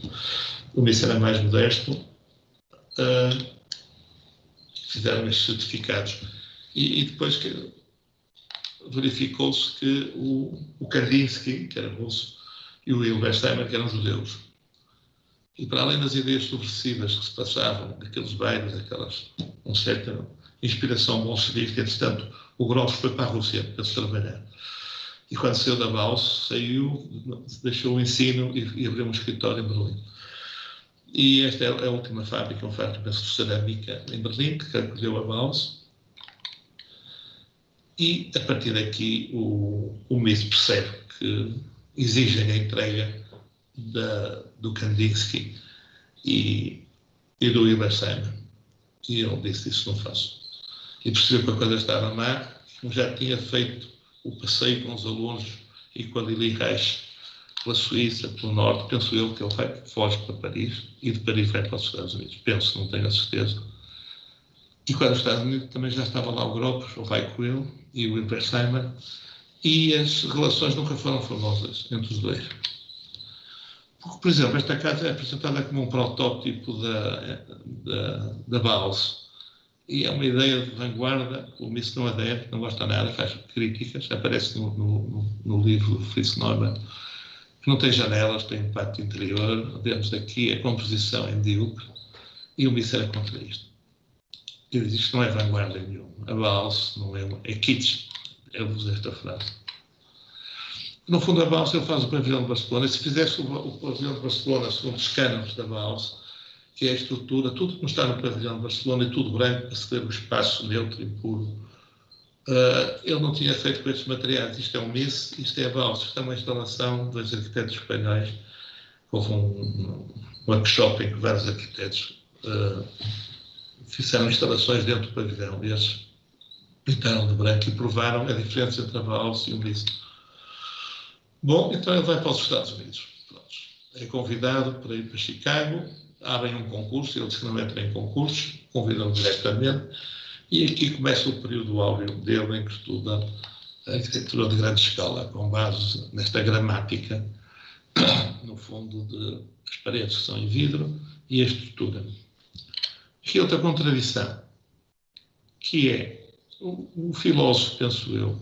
O MIS era mais modesto. Fizeram estes certificados. E depois verificou-se que o Kandinsky, que era russo, e o Hilbersheimer, que eram judeus. E para além das ideias subversivas que se passavam, daqueles bailes, uma certa inspiração bolchevique, entretanto, o Gropius foi para a Rússia para se trabalhar. E quando saiu da Bauhaus, deixou o ensino e abriu um escritório em Berlim. E esta é a última fábrica, uma fábrica de cerâmica em Berlim, que acolheu a Bauhaus. E, a partir daqui, o MIS percebe que exigem a entrega do Kandinsky e do Hilbersheimer. E ele disse: isso não faço. E percebeu que a coisa estava má, já tinha feito o passeio com os alunos e com a Lili Reich pela Suíça, pelo Norte. Penso eu que ele foge para Paris e de Paris vai para os Estados Unidos. Penso, não tenho a certeza. E quando os Estados Unidos também já estava lá o Gropos, o Weichel e o Hilbersheimer, e as relações nunca foram famosas entre os dois. Porque, por exemplo, esta casa é apresentada como um protótipo da Bauhaus. E é uma ideia de vanguarda, o Miss não adere, não gosta nada, faz críticas, aparece no livro do Fritz Neumann, que não tem janelas, tem um pátio interior, vemos aqui a composição em diúpre, e o Miss era contra isto. Ele diz que isto não é vanguarda nenhuma, a Bauhaus não é kitsch, ele usa esta frase. No fundo, a Bauhaus ele faz o pavilhão de Barcelona, e se fizesse o pavilhão de Barcelona segundo os cânones da Bauhaus, que é a estrutura, tudo que não está no pavilhão de Barcelona e tudo branco, para se ter um espaço neutro e puro, ele não tinha feito com estes materiais. Isto é um MIS, isto é a Bauhaus, isto é uma instalação de dois arquitetos espanhóis. Houve um workshop em que vários arquitetos fizeram instalações dentro do pavilhão. Eles pintaram de branco e provaram a diferença entre a Bauhaus e o MIS. Bom, então ele vai para os Estados Unidos. Pronto. É convidado para ir para Chicago, abrem um concurso, ele diz que não entra em concursos, convidam-o diretamente, e aqui começa o período áureo dele em que estuda a arquitetura de grande escala, com base nesta gramática, no fundo, das paredes que são em vidro e a estrutura. Aqui outra contradição, que é o filósofo, penso eu,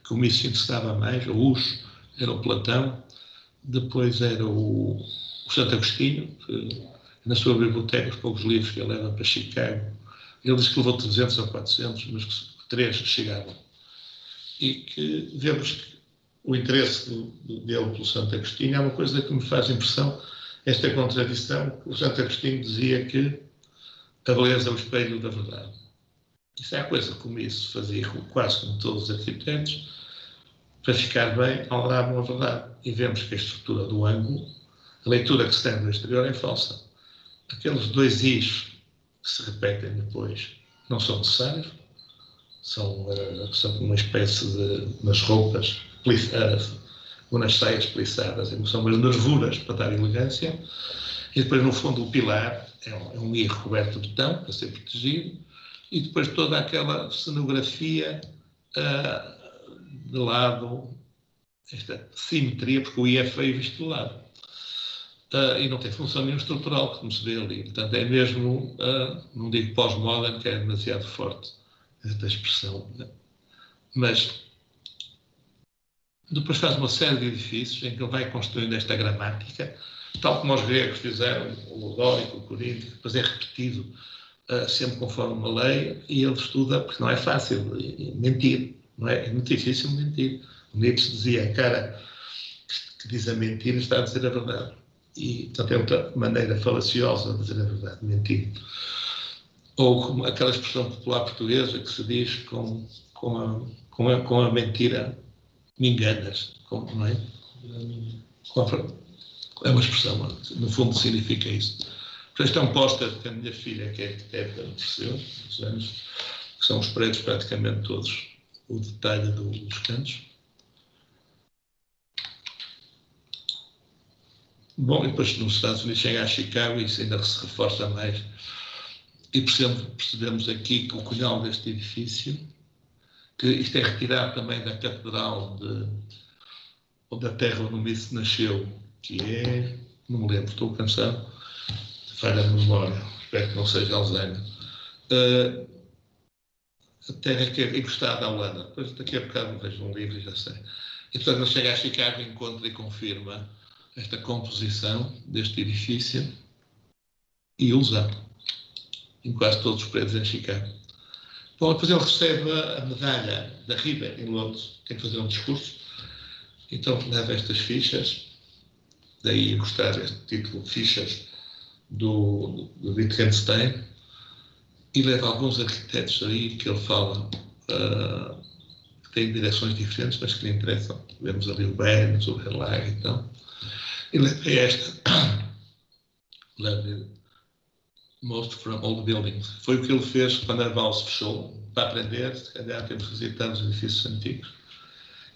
que o MIS se interessava mais, o Ucho, era o Platão, depois era o Santo Agostinho, que na sua biblioteca, os poucos livros que ele leva para Chicago, ele diz que levou 300 ou 400, mas que 3 chegavam. E que vemos que o interesse dele pelo Santo Agostinho é uma coisa que me faz impressão, esta contradição. O Santo Agostinho dizia que a beleza é o espelho da verdade. Isso é a coisa como isso fazia quase como todos os arquitetos, para ficar bem, aldravam a verdade. E vemos que a estrutura do ângulo, a leitura que se tem do exterior é falsa. Aqueles dois is que se repetem depois não são necessários, são uma espécie de umas roupas, umas saias plissadas, são umas nervuras para dar elegância, e depois no fundo o pilar é um i recoberto de betão para ser protegido, e depois toda aquela cenografia de lado, esta simetria, porque o i é feio visto de lado. E não tem função nenhuma estrutural, como se vê ali. Portanto, é mesmo, não digo pós-moderno, que é demasiado forte esta expressão, né? Mas depois faz uma série de edifícios em que ele vai construindo esta gramática, tal como os gregos fizeram, o dórico, o coríntico, depois é repetido sempre conforme uma lei, e ele estuda, porque não é fácil mentir, não é? É muito difícil mentir. O Nietzsche dizia: a cara que diz a mentira está a dizer a verdade. E, portanto, é outra maneira falaciosa de dizer a verdade, mentir. Ou como aquela expressão popular portuguesa que se diz com a mentira me enganas, não é? É uma expressão, no fundo significa isso. Portanto, este é um póster que a minha filha, que é arquiteta, me ofereceu, uns anos, que são os prédios praticamente todos, o detalhe dos cantos. Bom, e depois nos Estados Unidos chega a Chicago e isso ainda se reforça mais. E percebemos aqui que o cunhal deste edifício, que isto é retirado também da catedral da terra onde o Miss nasceu, que é, não me lembro, estou cansado, falha de memória, espero que não seja Alzheimer. A terra que é encostada à Holanda. Depois daqui a bocado vejo um livro e já sei. E portanto ele chega a Chicago, encontra e confirma esta composição deste edifício e usa em quase todos os prédios em Chicago. Bom, depois ele recebe a medalha da River em Londres, tem que fazer um discurso, então leva estas fichas, daí gostar este título, fichas do Wittgenstein, e leva alguns arquitetos aí que ele fala, têm direções diferentes, mas que lhe interessam. Vemos ali o Berns, o Verlag e tal. E levei esta, levei Most from Old Buildings. Foi o que ele fez quando a Val se fechou, para aprender, se calhar temos que visitar os edifícios antigos.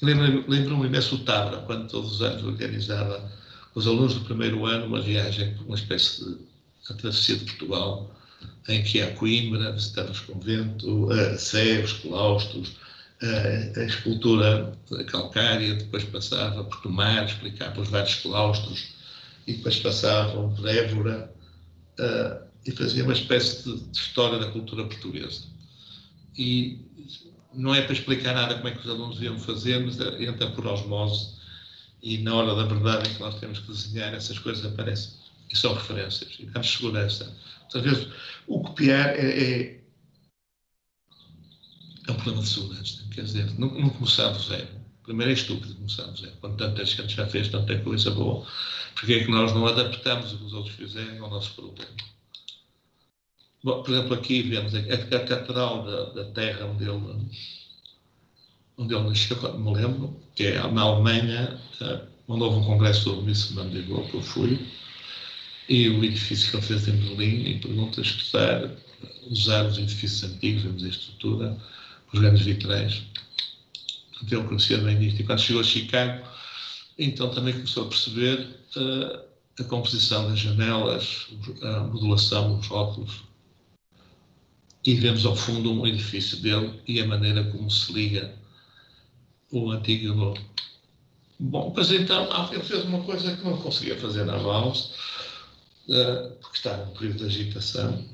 Lembro-me imenso o Tabra, quando todos os anos organizava os alunos do primeiro ano uma viagem, uma espécie de travessia de Portugal, em que ia a Coimbra, visitar os conventos, a Sé, os claustros, a escultura calcária, depois passava por Tomar, explicava os vários claustros, e depois passavam por Évora, e fazia uma espécie de história da cultura portuguesa. E não é para explicar nada como é que os alunos iam fazer, mas entra por osmose, e na hora da verdade em que nós temos que desenhar, essas coisas aparecem. E são referências, e damos segurança. Às vezes, o copiar é um problema de segurança. Quer dizer, não começar do zero. Primeiro é estúpido começar do zero. Quando tanta gente já fez tanta coisa boa, porque é que nós não adaptamos o que os outros fizeram ao nosso problema? Bom, por exemplo, aqui vemos a catedral da terra onde ele nasceu, me lembro, que é na Alemanha, onde houve um congresso do Miss Mandigo, que eu fui, e o edifício que ele fez em Berlim, e pergunta escutar, usar os edifícios antigos, vemos a estrutura, os grandes vitrais. Portanto, ele conhecia bem isto. E quando chegou a Chicago, então também começou a perceber a composição das janelas, a modulação, os rótulos. E vemos ao fundo um edifício dele e a maneira como se liga o antigo e o novo. Bom, pois então ele fez uma coisa que não conseguia fazer na Vals, porque estava num período de agitação,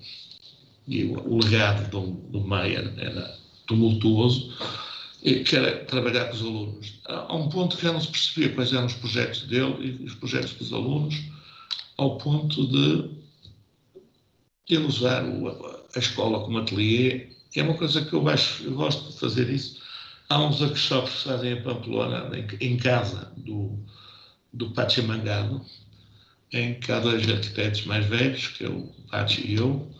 e o legado do Maier era tumultuoso, e que era trabalhar com os alunos. Há um ponto que já não se percebia quais eram os projetos dele e os projetos dos alunos, ao ponto de ele usar a escola como ateliê. É uma coisa que eu gosto de fazer isso. Há uns workshops que se fazem em Pamplona, em casa do Pachi Mangado, em que há dois arquitetos mais velhos, que é o Pachi e eu,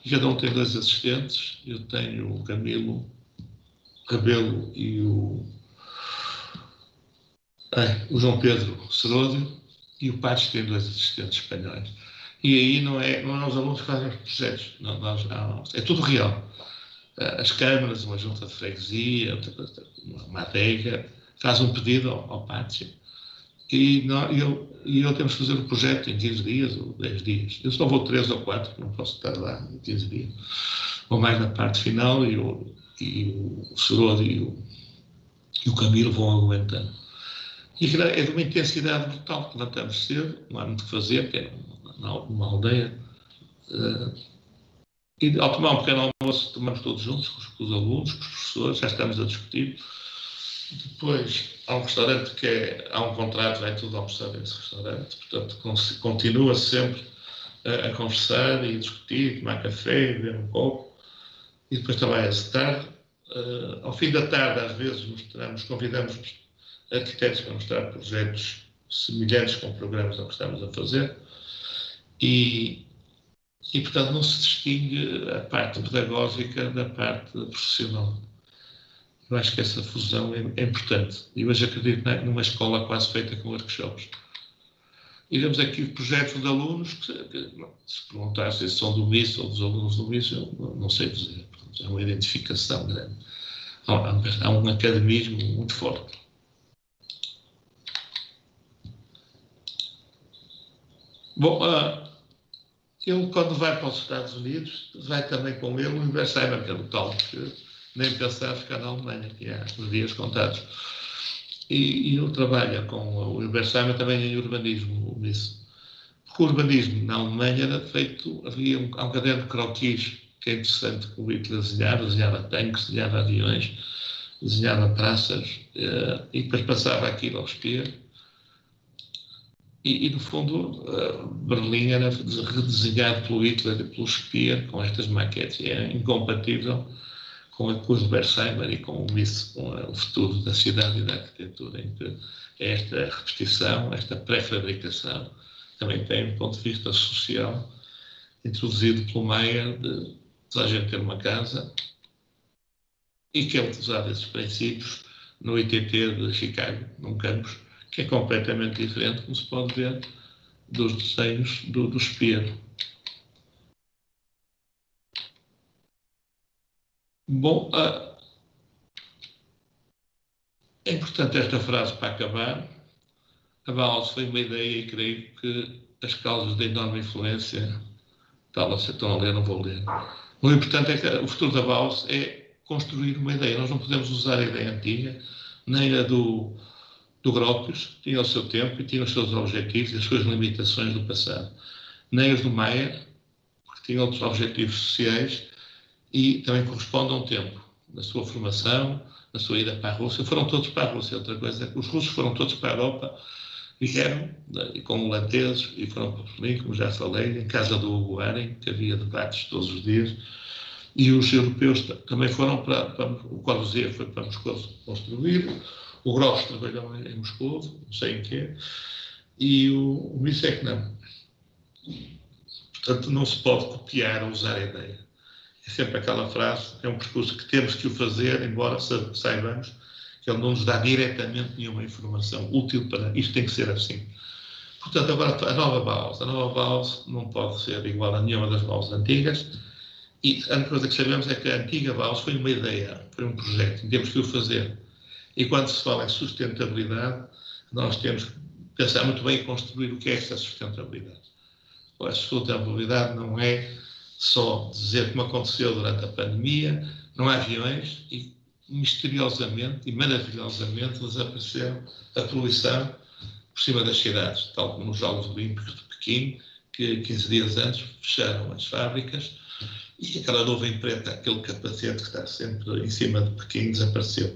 e cada um tem dois assistentes. Eu tenho o Camilo Rebelo e o João Pedro Seródio, e o Pachi tem dois assistentes espanhóis. E aí não é os alunos que fazem os projetos, é tudo real. As câmaras, uma junta de freguesia, uma adega, faz um pedido ao Pachi, e eu temos que fazer o projeto em 15 dias ou 10 dias. Eu só vou 3 ou 4, porque não posso estar lá em 15 dias. Ou mais na parte final, e o Seródio e o Camilo vão aguentando. E é de uma intensidade brutal, que levantamos cedo, não há muito que fazer, que é numa aldeia, e ao tomar um pequeno almoço tomamos todos juntos, com os alunos, com os professores, já estamos a discutir. Depois há um restaurante há um contrato, vai tudo almoçar nesse restaurante, portanto continua sempre a conversar e a discutir, tomar café, beber um copo, e depois trabalha-se tarde. Ao fim da tarde, às vezes, convidamos arquitetos para mostrar projetos semelhantes com programas ao que estamos a fazer, e portanto, não se distingue a parte pedagógica da parte profissional. Eu acho que essa fusão é importante. E hoje acredito numa escola quase feita com workshops. E vemos aqui o projeto de alunos, que se perguntar se são do MIS ou dos alunos do MIS, eu não sei dizer. Portanto, é uma identificação grande. Há um academismo muito forte. Bom, ele, quando vai para os Estados Unidos, vai também com ele o Ibersheimer, que é o tal que nem pensar ficar na Alemanha, que há os dias contados. E ele trabalha com o Ibersheimer também em urbanismo, nisso. Porque o urbanismo na Alemanha era feito, há um caderno de croquis que é interessante, que o Hitler desenhava tanques, desenhava aviões, desenhava praças, e depois passava aquilo ao Speer. E no fundo, Berlim era redesenhado pelo Hitler e pelo Speer com estas maquetes, e é incompatível com os de Bersheimer e com o futuro da cidade e da arquitetura, em que esta repetição, esta pré-fabricação, também tem um ponto de vista social, introduzido pelo Maier, de toda a gente ter uma casa, e que é utilizado esses princípios no ITT de Chicago, num campus, que é completamente diferente, como se pode ver, dos desenhos do Spear. Bom, é importante esta frase para acabar. A Bauhaus foi uma ideia e creio que as causas da enorme influência, tal, vocês estão a ler, não vou ler. O importante é que o futuro da Bauhaus é construir uma ideia. Nós não podemos usar a ideia antiga, nem a do Gropius, que tinha o seu tempo e tinha os seus objetivos e as suas limitações do passado. Nem as do Mayer, porque tinha outros objetivos sociais e também correspondem a um tempo. Na sua formação, na sua ida para a Rússia, foram todos para a Rússia. Outra coisa é que os russos foram todos para a Europa, vieram com holandeses e foram para Berlim, como já falei, em casa do Hugo Haring, que havia debates todos os dias. E os europeus também foram para o Corbusier foi para Moscou construir, o Gross trabalhou em Moscou, não sei em quê, e o Missek não. Portanto, não se pode copiar ou usar a ideia. É sempre aquela frase, é um percurso que temos que o fazer, embora saibamos que ele não nos dá diretamente nenhuma informação útil para isto tem que ser assim. Portanto, agora a nova Bauhaus não pode ser igual a nenhuma das Bauhaus antigas, e a única coisa que sabemos é que a antiga Bauhaus foi uma ideia, foi um projeto, e temos que o fazer. E quando se fala em sustentabilidade, nós temos que pensar muito bem e construir o que é essa sustentabilidade. A sustentabilidade não é só dizer como aconteceu durante a pandemia, não há aviões e misteriosamente e maravilhosamente desapareceu a poluição por cima das cidades, tal como nos Jogos Olímpicos de Pequim, que 15 dias antes fecharam as fábricas e aquela nuvem preta, aquele capacete que está sempre em cima de Pequim, desapareceu.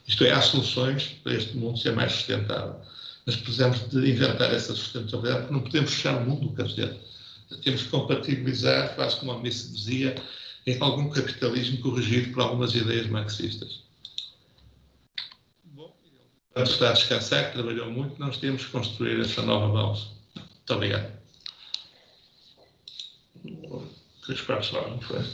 Isto é, há soluções para este mundo ser mais sustentável, mas precisamos de inventar essa sustentabilidade, porque não podemos fechar o mundo, quer dizer, temos que compatibilizar, quase como a Mises dizia, em algum capitalismo corrigido por algumas ideias marxistas. Bom, quando está a descansar, que trabalhou muito, nós temos que construir essa nova Bauhaus. Muito obrigado. Três quartos de hora, não foi?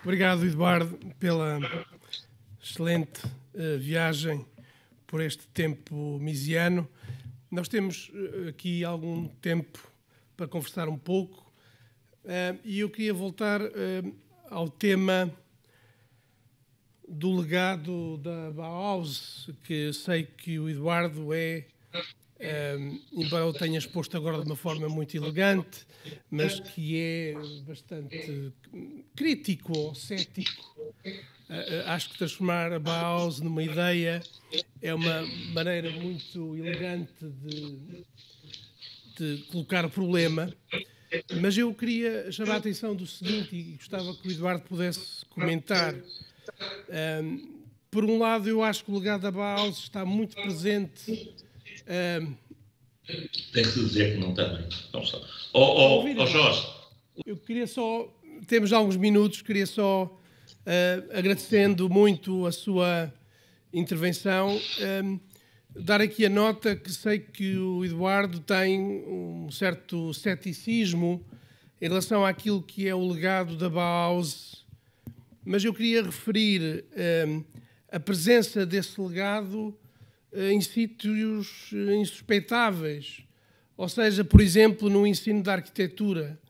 Obrigado, Eduardo, pela excelente viagem por este tempo misiano. Nós temos aqui algum tempo para conversar um pouco e eu queria voltar ao tema do legado da Bauhaus, que sei que o Eduardo embora eu tenha exposto agora de uma forma muito elegante, mas que é bastante crítico ou cético. Acho que transformar a Bauhaus numa ideia é uma maneira muito elegante de colocar o problema, mas eu queria chamar a atenção do seguinte, e gostava que o Eduardo pudesse comentar. Por um lado, eu acho que o legado da Bauhaus está muito presente. Tem que dizer que não está bem. Jorge. Eu queria só, temos alguns minutos, queria só, agradecendo muito a sua intervenção, dar aqui a nota que sei que o Eduardo tem um certo ceticismo em relação àquilo que é o legado da Bauhaus, mas eu queria referir a presença desse legado em sítios insuspeitáveis, ou seja, por exemplo, no ensino da arquitetura,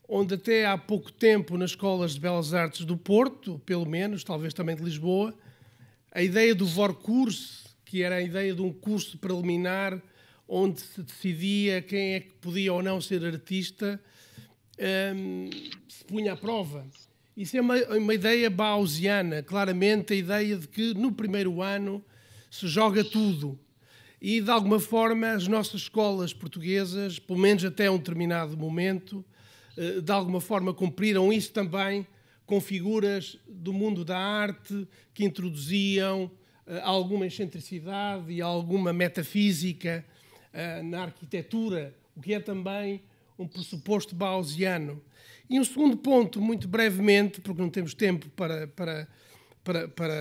onde até há pouco tempo nas escolas de Belas Artes do Porto, pelo menos, talvez também de Lisboa, a ideia do Vorkurs, que era a ideia de um curso preliminar onde se decidia quem é que podia ou não ser artista, se punha à prova. Isso é uma ideia bauhausiana, claramente a ideia de que no primeiro ano se joga tudo. E, de alguma forma, as nossas escolas portuguesas, pelo menos até um determinado momento, de alguma forma cumpriram isso também com figuras do mundo da arte que introduziam alguma excentricidade e alguma metafísica na arquitetura, o que é também um pressuposto bauhausiano. E um segundo ponto, muito brevemente, porque não temos tempo para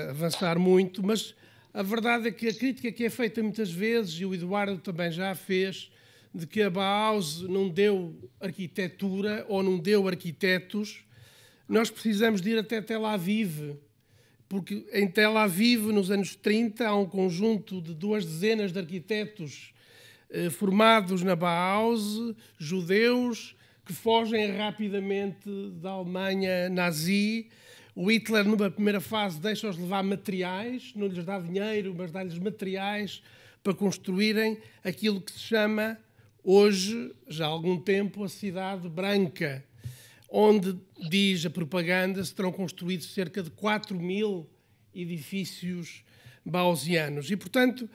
avançar muito, mas a verdade é que a crítica que é feita muitas vezes, e o Eduardo também já a fez, de que a Bauhaus não deu arquitetura ou não deu arquitetos, nós precisamos de ir até Tel Aviv, porque em Tel Aviv, nos anos 30, há um conjunto de 2 dezenas de arquitetos formados na Bauhaus, judeus, que fogem rapidamente da Alemanha nazi. O Hitler, numa primeira fase, deixa-os levar materiais, não lhes dá dinheiro, mas dá-lhes materiais para construírem aquilo que se chama, hoje, já há algum tempo, a Cidade Branca, onde, diz a propaganda, se terão construído cerca de 4.000 edifícios bauhausianos. E, portanto,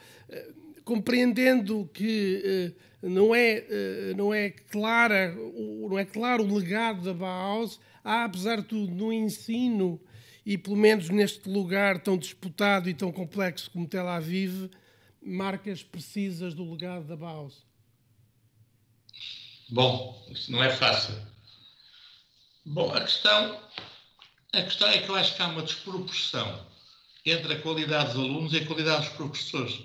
compreendendo que não é claro o legado da Bauhaus, há, apesar de tudo, no ensino, e pelo menos neste lugar tão disputado e tão complexo como Tel Aviv, marcas precisas do legado da Bauhaus. Bom, isso não é fácil. Bom, a questão é que eu acho que há uma desproporção entre a qualidade dos alunos e a qualidade dos professores.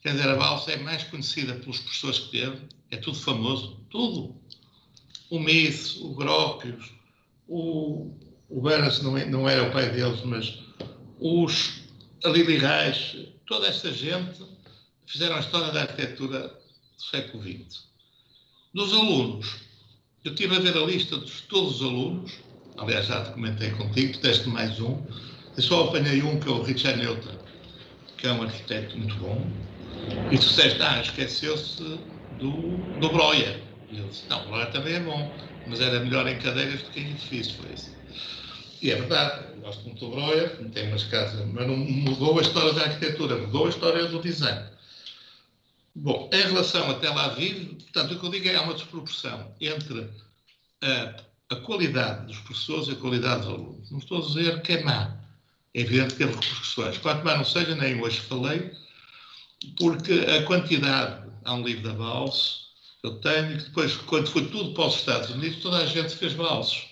Quer dizer, a Bauhaus é mais conhecida pelos professores que teve, é tudo famoso, tudo. O Mies, o Gropius, o Beres não era o pai deles, mas a Lili Reis, toda esta gente fizeram a história da arquitetura do século XX. Dos alunos, eu estive a ver a lista de todos os alunos, aliás, já te comentei contigo, tu deste mais um, eu só apanhei um, que é o Richard Newton, que é um arquiteto muito bom, e tu disseste, esqueceu-se do Breuer. E ele disse, não, o Breuer também é bom, mas era melhor em cadeiras do que em edifícios, foi isso. E é verdade, eu gosto muito do Breuer, tem umas casas, mas não mudou a história da arquitetura, mudou a história do design. Bom, em relação a Tel Aviv, portanto, o que eu digo é que há uma desproporção entre a qualidade dos professores e a qualidade dos alunos. Não estou a dizer que é má, é evidente que teve repercussões. Quanto mais não seja, nem hoje falei, porque a quantidade, há um livro da Bauhaus, eu tenho, que depois, quando foi tudo para os Estados Unidos, toda a gente fez Bauhaus.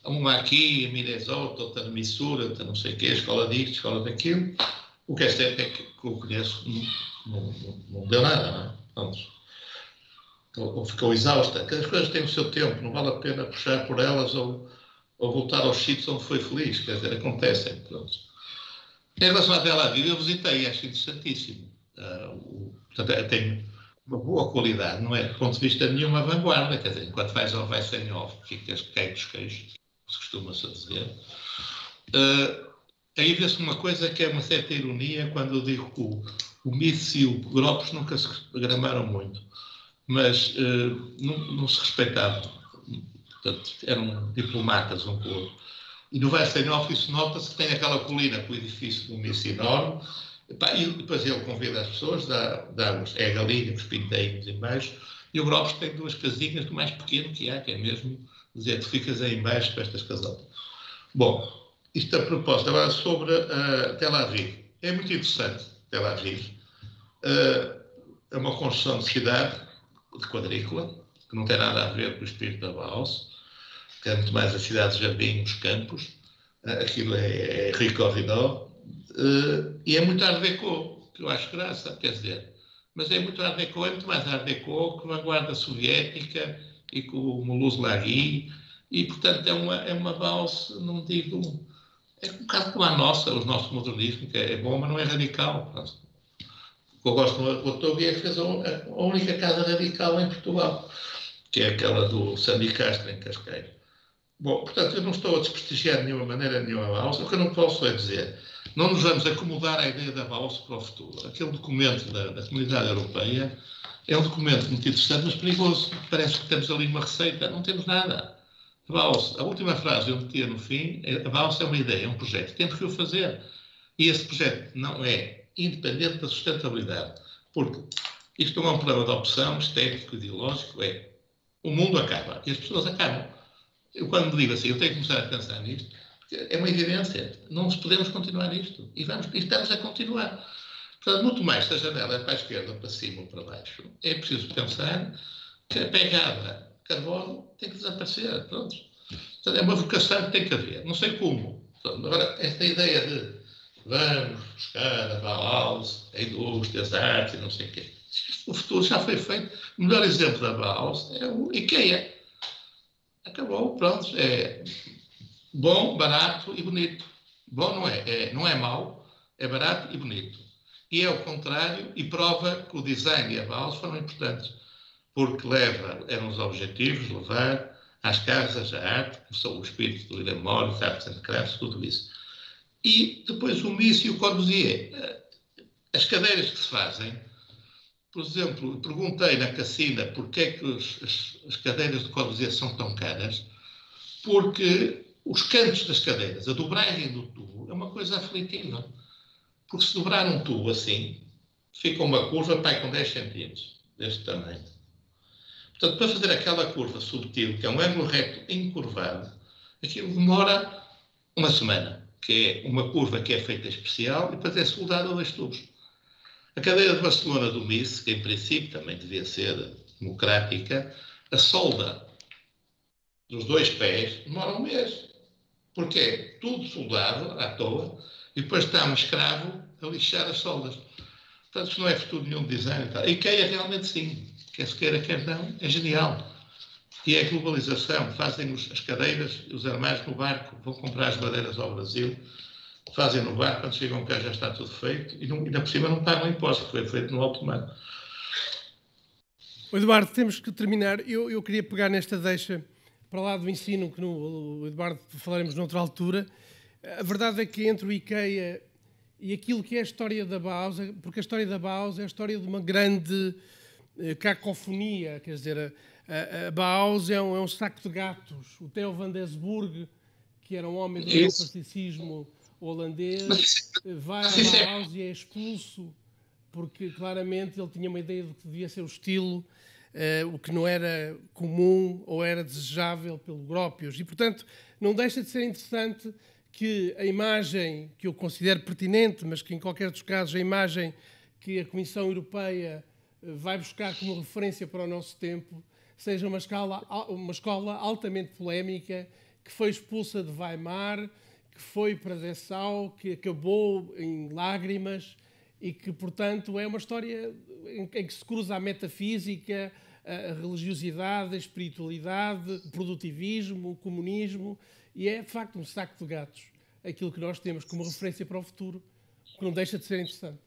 Uma aqui, em Minnesota, outra na Missouri, outra não sei o quê, escola disto, escola daquilo. O que é certo é que eu conheço, não deu nada, não é? Vamos. Ou ficou exausta. Cada coisa tem o seu tempo, não vale a pena puxar por elas ou voltar aos sítios onde foi feliz, quer dizer, acontecem. Pronto. Em relação à Tel Aviv, eu visitei e acho interessantíssimo. Portanto, tem uma boa qualidade, não é? Do ponto de vista de nenhuma vanguarda, quer dizer, enquanto vais ao Weißenhof, ficas cai dos queijos, se costuma-se dizer. Aí vê-se uma coisa que é uma certa ironia quando eu digo que o Mies e o Gropius nunca se gramaram muito, mas não se respeitavam. Portanto, eram diplomatas um com o outro. E no Weißenhof isso nota-se que tem aquela colina com o edifício do Mies enorme, e depois ele convida as pessoas, dá-nos, é a galinha, os pinteiros em baixo, e o Gropius tem 2 casinhas do mais pequeno que há, que é mesmo dizer, tu ficas aí em baixo para estas casotas. Bom, isto a propósito, agora sobre Tel Aviv. É muito interessante, Tel Aviv. É uma construção de cidade de quadrícula, que não tem nada a ver com o espírito da Bauhaus, que é muito mais a cidade de jardim, os campos. Aquilo é Rue Corridor. E é muito Art Deco, que eu acho graça, quer dizer. Mas é muito Art Deco, é muito mais Art Deco que a vanguarda soviética e com o Mulhouse Lagui. E, portanto, é uma Bauhaus, não digo... É um bocado como a nossa, o nosso modernismo, que é bom, mas não é radical. O que eu gosto do Togi é que fez a única casa radical em Portugal, que é aquela do Sandi Castro, em Cascais. Bom, portanto, eu não estou a desprestigiar de nenhuma maneira nenhuma a Bauhaus. O que eu não posso é dizer, não nos vamos acomodar à ideia da Bauhaus para o futuro. Aquele documento da Comunidade Europeia é um documento muito interessante, mas perigoso. Parece que temos ali uma receita, não temos nada. A Bauhaus, a última frase eu metia no fim, a Bauhaus é uma ideia, é um projeto, temos que o fazer. E esse projeto não é independente da sustentabilidade, porque isto não é um problema de opção estético, ideológico, o mundo acaba e as pessoas acabam. Eu quando me digo assim, eu tenho que começar a pensar nisto, porque é uma evidência, não nos podemos continuar nisto, e estamos a continuar. Portanto, muito mais se a janela é para a esquerda, para cima ou para baixo, é preciso pensar que a pegada carbono tem que desaparecer, pronto. Portanto, é uma vocação que tem que haver, não sei como. Portanto, agora, esta ideia de vamos buscar a Bauhaus, a indústria, as artes e não sei o quê. O futuro já foi feito. O melhor exemplo da Bauhaus é o IKEA. Acabou, pronto. bom, barato e bonito. Bom não é mau, é barato e bonito. E é o contrário, e prova que o design e a Bauhaus foram importantes, porque eram os objetivos, levar às casas a arte, o espírito do William Morris, Arts and Crafts, tudo isso. E depois o Mies e o Corbusier. As cadeiras que se fazem, por exemplo, perguntei na Cassina porque é que as cadeiras de Corbusier são tão caras, porque os cantos das cadeiras, a dobragem do tubo, é uma coisa aflitiva. Porque se dobrar um tubo assim, fica uma curva com 10 centímetros, deste tamanho. Portanto, para fazer aquela curva subtil, que é um ângulo reto encurvado, aquilo demora uma semana, que é uma curva que é feita especial e depois é soldada a 2 tubos. A cadeira de Barcelona do Mies, que em princípio também devia ser democrática, a solda dos 2 pés demora um mês. Porque é tudo soldado à toa e depois está um escravo a lixar as soldas. Portanto, isto não é futuro nenhum de design. E IKEA realmente sim. Quer se queira, quer não, é genial. E é a globalização. Fazem as cadeiras e os armários no barco, vão comprar as madeiras ao Brasil, fazem no barco, quando chegam cá já está tudo feito e ainda por cima não pagam imposto, foi feito no alto mar. Eduardo, temos que terminar. Eu queria pegar nesta deixa para lá do ensino, que no Eduardo falaremos noutra altura. A verdade é que entre o IKEA e aquilo que é a história da Bauhaus, porque a história da Bauhaus é a história de uma grande cacofonia, quer dizer, a Bauhaus é um saco de gatos. O Theo van Desburg, que era um homem do neoplasticismo holandês, vai à Bauhaus e é expulso, porque claramente ele tinha uma ideia do que devia ser o estilo, o que não era comum ou era desejável pelo Gropius. E, portanto, não deixa de ser interessante que a imagem que eu considero pertinente, mas que, em qualquer dos casos, a imagem que a Comissão Europeia vai buscar como referência para o nosso tempo, seja uma escola altamente polémica, que foi expulsa de Weimar, que foi para Dessau, que acabou em lágrimas e que, portanto, é uma história em que se cruza a metafísica, a religiosidade, a espiritualidade, o produtivismo, o comunismo, e é, de facto, um saco de gatos, aquilo que nós temos como referência para o futuro, que não deixa de ser interessante.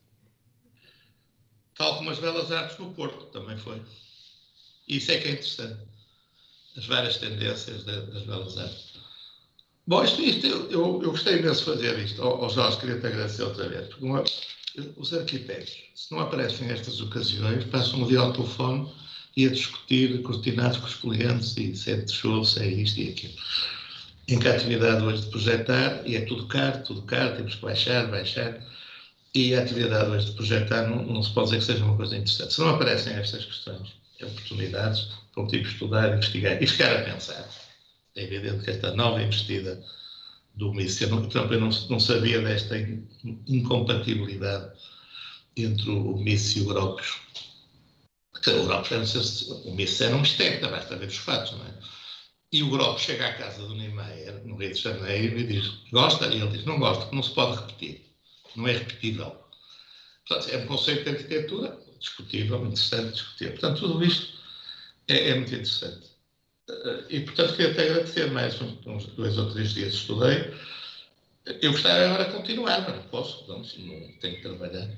Tal como as belas artes no Porto, também foi. E isso é que é interessante. As várias tendências das belas artes. Bom, eu gostei imenso de fazer isto. Jorge, queria-te agradecer outra vez. Porque os arquitetos, se não aparecem nestas ocasiões, passam o dia ao telefone e a discutir cortinados com os clientes e se é de show, se é isto e aquilo. Em que a atividade hoje de projetar, e é tudo caro, temos que baixar. E a atividade hoje de projetar não se pode dizer que seja uma coisa interessante. Se não aparecem estas questões, oportunidades para um tipo estudar, investigar e ficar a pensar. É evidente que esta nova investida do Mies, eu não sabia desta incompatibilidade entre o Mies e o Gropius. O Mies era um esteta, basta ver os fatos, não é? E o Gropius chega à casa do Niemeyer, no Rio de Janeiro, e diz, gosta? E ele diz, não gosta, não se pode repetir. Não é repetível. Portanto, é um conceito de arquitetura discutível, interessante, discutível. Portanto, tudo isto é muito interessante. E, portanto, queria até agradecer mais uns 2 ou 3 dias estudei. Eu gostava agora de continuar, mas não posso, não tenho que trabalhar.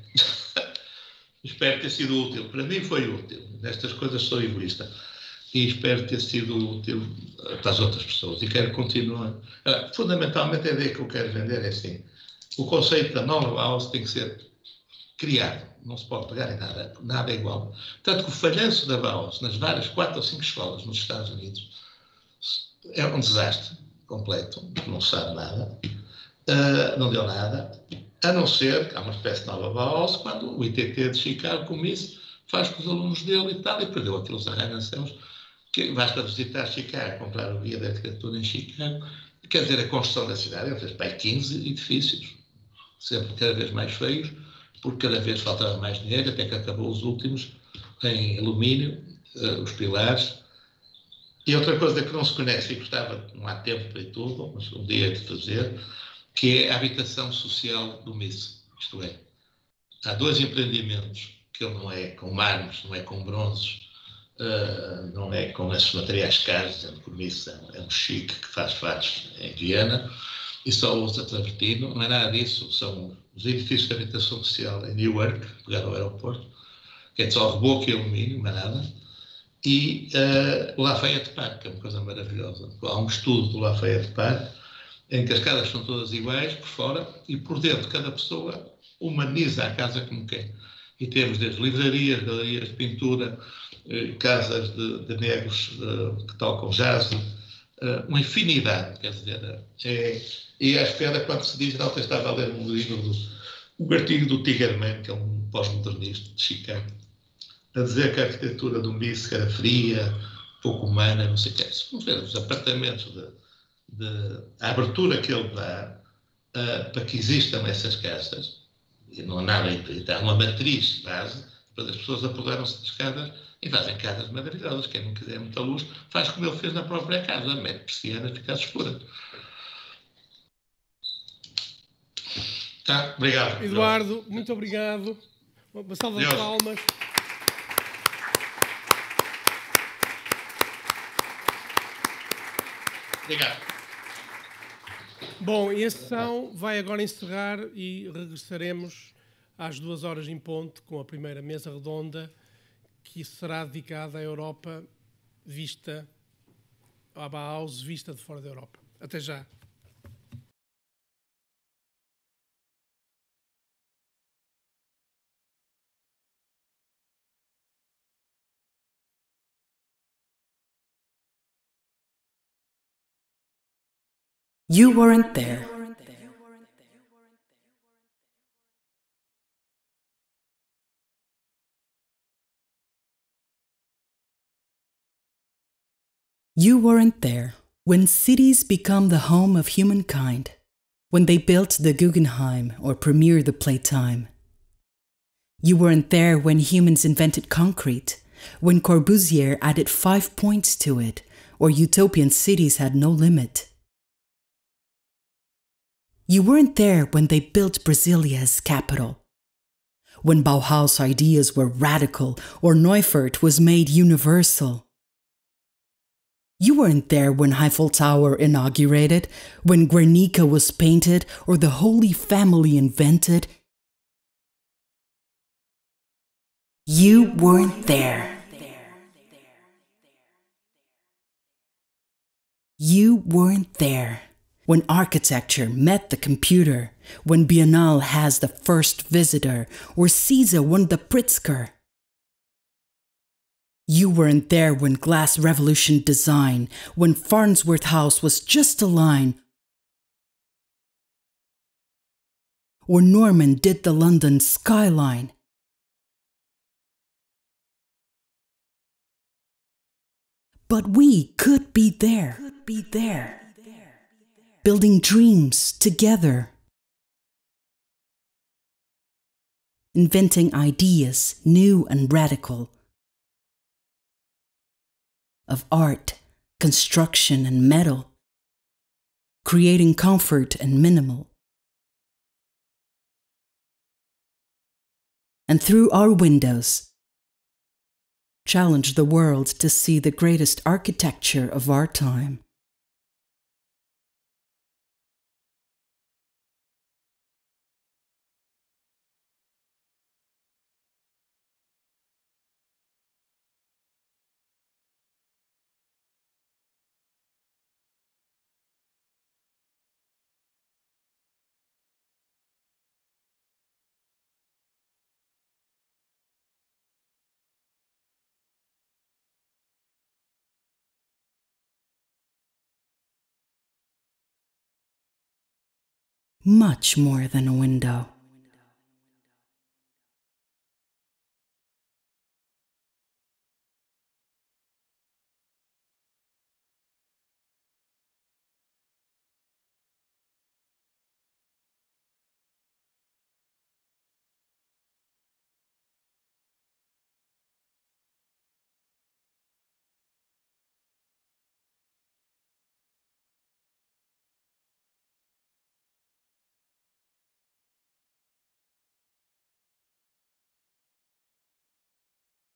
Espero ter sido útil. Para mim foi útil. Nestas coisas sou egoísta. E espero ter sido útil para as outras pessoas. E quero continuar. Fundamentalmente, a ideia que eu quero vender é assim. O conceito da nova Bauhaus tem que ser criado. Não se pode pegar em nada. Nada é igual. Tanto que o falhanço da Bauhaus nas várias 4 ou 5 escolas nos Estados Unidos é um desastre completo. Não se sabe nada. Não deu nada. A não ser que há uma espécie de nova Bauhaus quando o ITT de Chicago, como isso, faz com os alunos dele e tal, e perdeu aqueles arranha-céus que basta visitar Chicago, comprar o guia da arquitetura em Chicago. Quer dizer, a construção da cidade, ele fez para 15 edifícios, sempre cada vez mais feios, porque cada vez faltava mais dinheiro, até que acabou os últimos em alumínio, os pilares. E outra coisa que não se conhece, e gostava, não há tempo para tudo, mas um dia de fazer, que é a habitação social do Mies. Isto é, há 2 empreendimentos, que ele não é com mármores, não é com bronzes, não é com esses materiais caros, dizendo que o Nice é um chique que faz fatos em Viena e só usa travertino, não é nada disso, são os edifícios de habitação social em Newark, pegado ao aeroporto, que é só reboco e alumínio, mais nada, e o Lafayette Park, que é uma coisa maravilhosa. Há um estudo do Lafayette Park em que as casas são todas iguais por fora e por dentro cada pessoa humaniza a casa como quer. E temos desde livrarias, galerias de pintura, casas de negros que tocam jazz, uma infinidade, quer dizer, e à espera quando se diz, ontem estava a ler um livro, um artigo do Tigerman, que é um pós-modernista de Chicago, a dizer que a arquitetura do Nice era fria, pouco humana, não sei o que é. Se vamos ver os apartamentos, a abertura que ele dá para que existam essas casas, e não há nada impedido, há uma matriz base para as pessoas apoderam-se de escadas e fazem casas maravilhosas. Quem não quiser muita luz, faz como ele fez na própria casa, mete persiana e fica escura. Tá, obrigado. Eduardo, muito obrigado. Uma salva de palmas. Obrigado. Bom, e a sessão vai agora encerrar e regressaremos às 2h em ponto com a primeira mesa redonda, que será dedicada à Europa vista, à Bauhaus vista de fora da Europa. Até já. You weren't there. You weren't there when cities become the home of humankind, when they built the Guggenheim or premiered the Playtime. You weren't there when humans invented concrete, when Corbusier added 5 points to it, or utopian cities had no limit. You weren't there when they built Brasilia's capital, when Bauhaus ideas were radical or Neufert was made universal. You weren't there when Eiffel Tower inaugurated, when Guernica was painted or the Holy Family invented. You weren't there. You weren't there when architecture met the computer, when Biennale has the first visitor, or Caesar won the Pritzker. You weren't there when glass revolutioned design, when Farnsworth House was just a line, or Norman did the London skyline. But we could be there. Building dreams together, inventing ideas new and radical, of art, construction and metal, creating comfort and minimal. And through our windows, challenge the world to see the greatest architecture of our time. Much more than a window.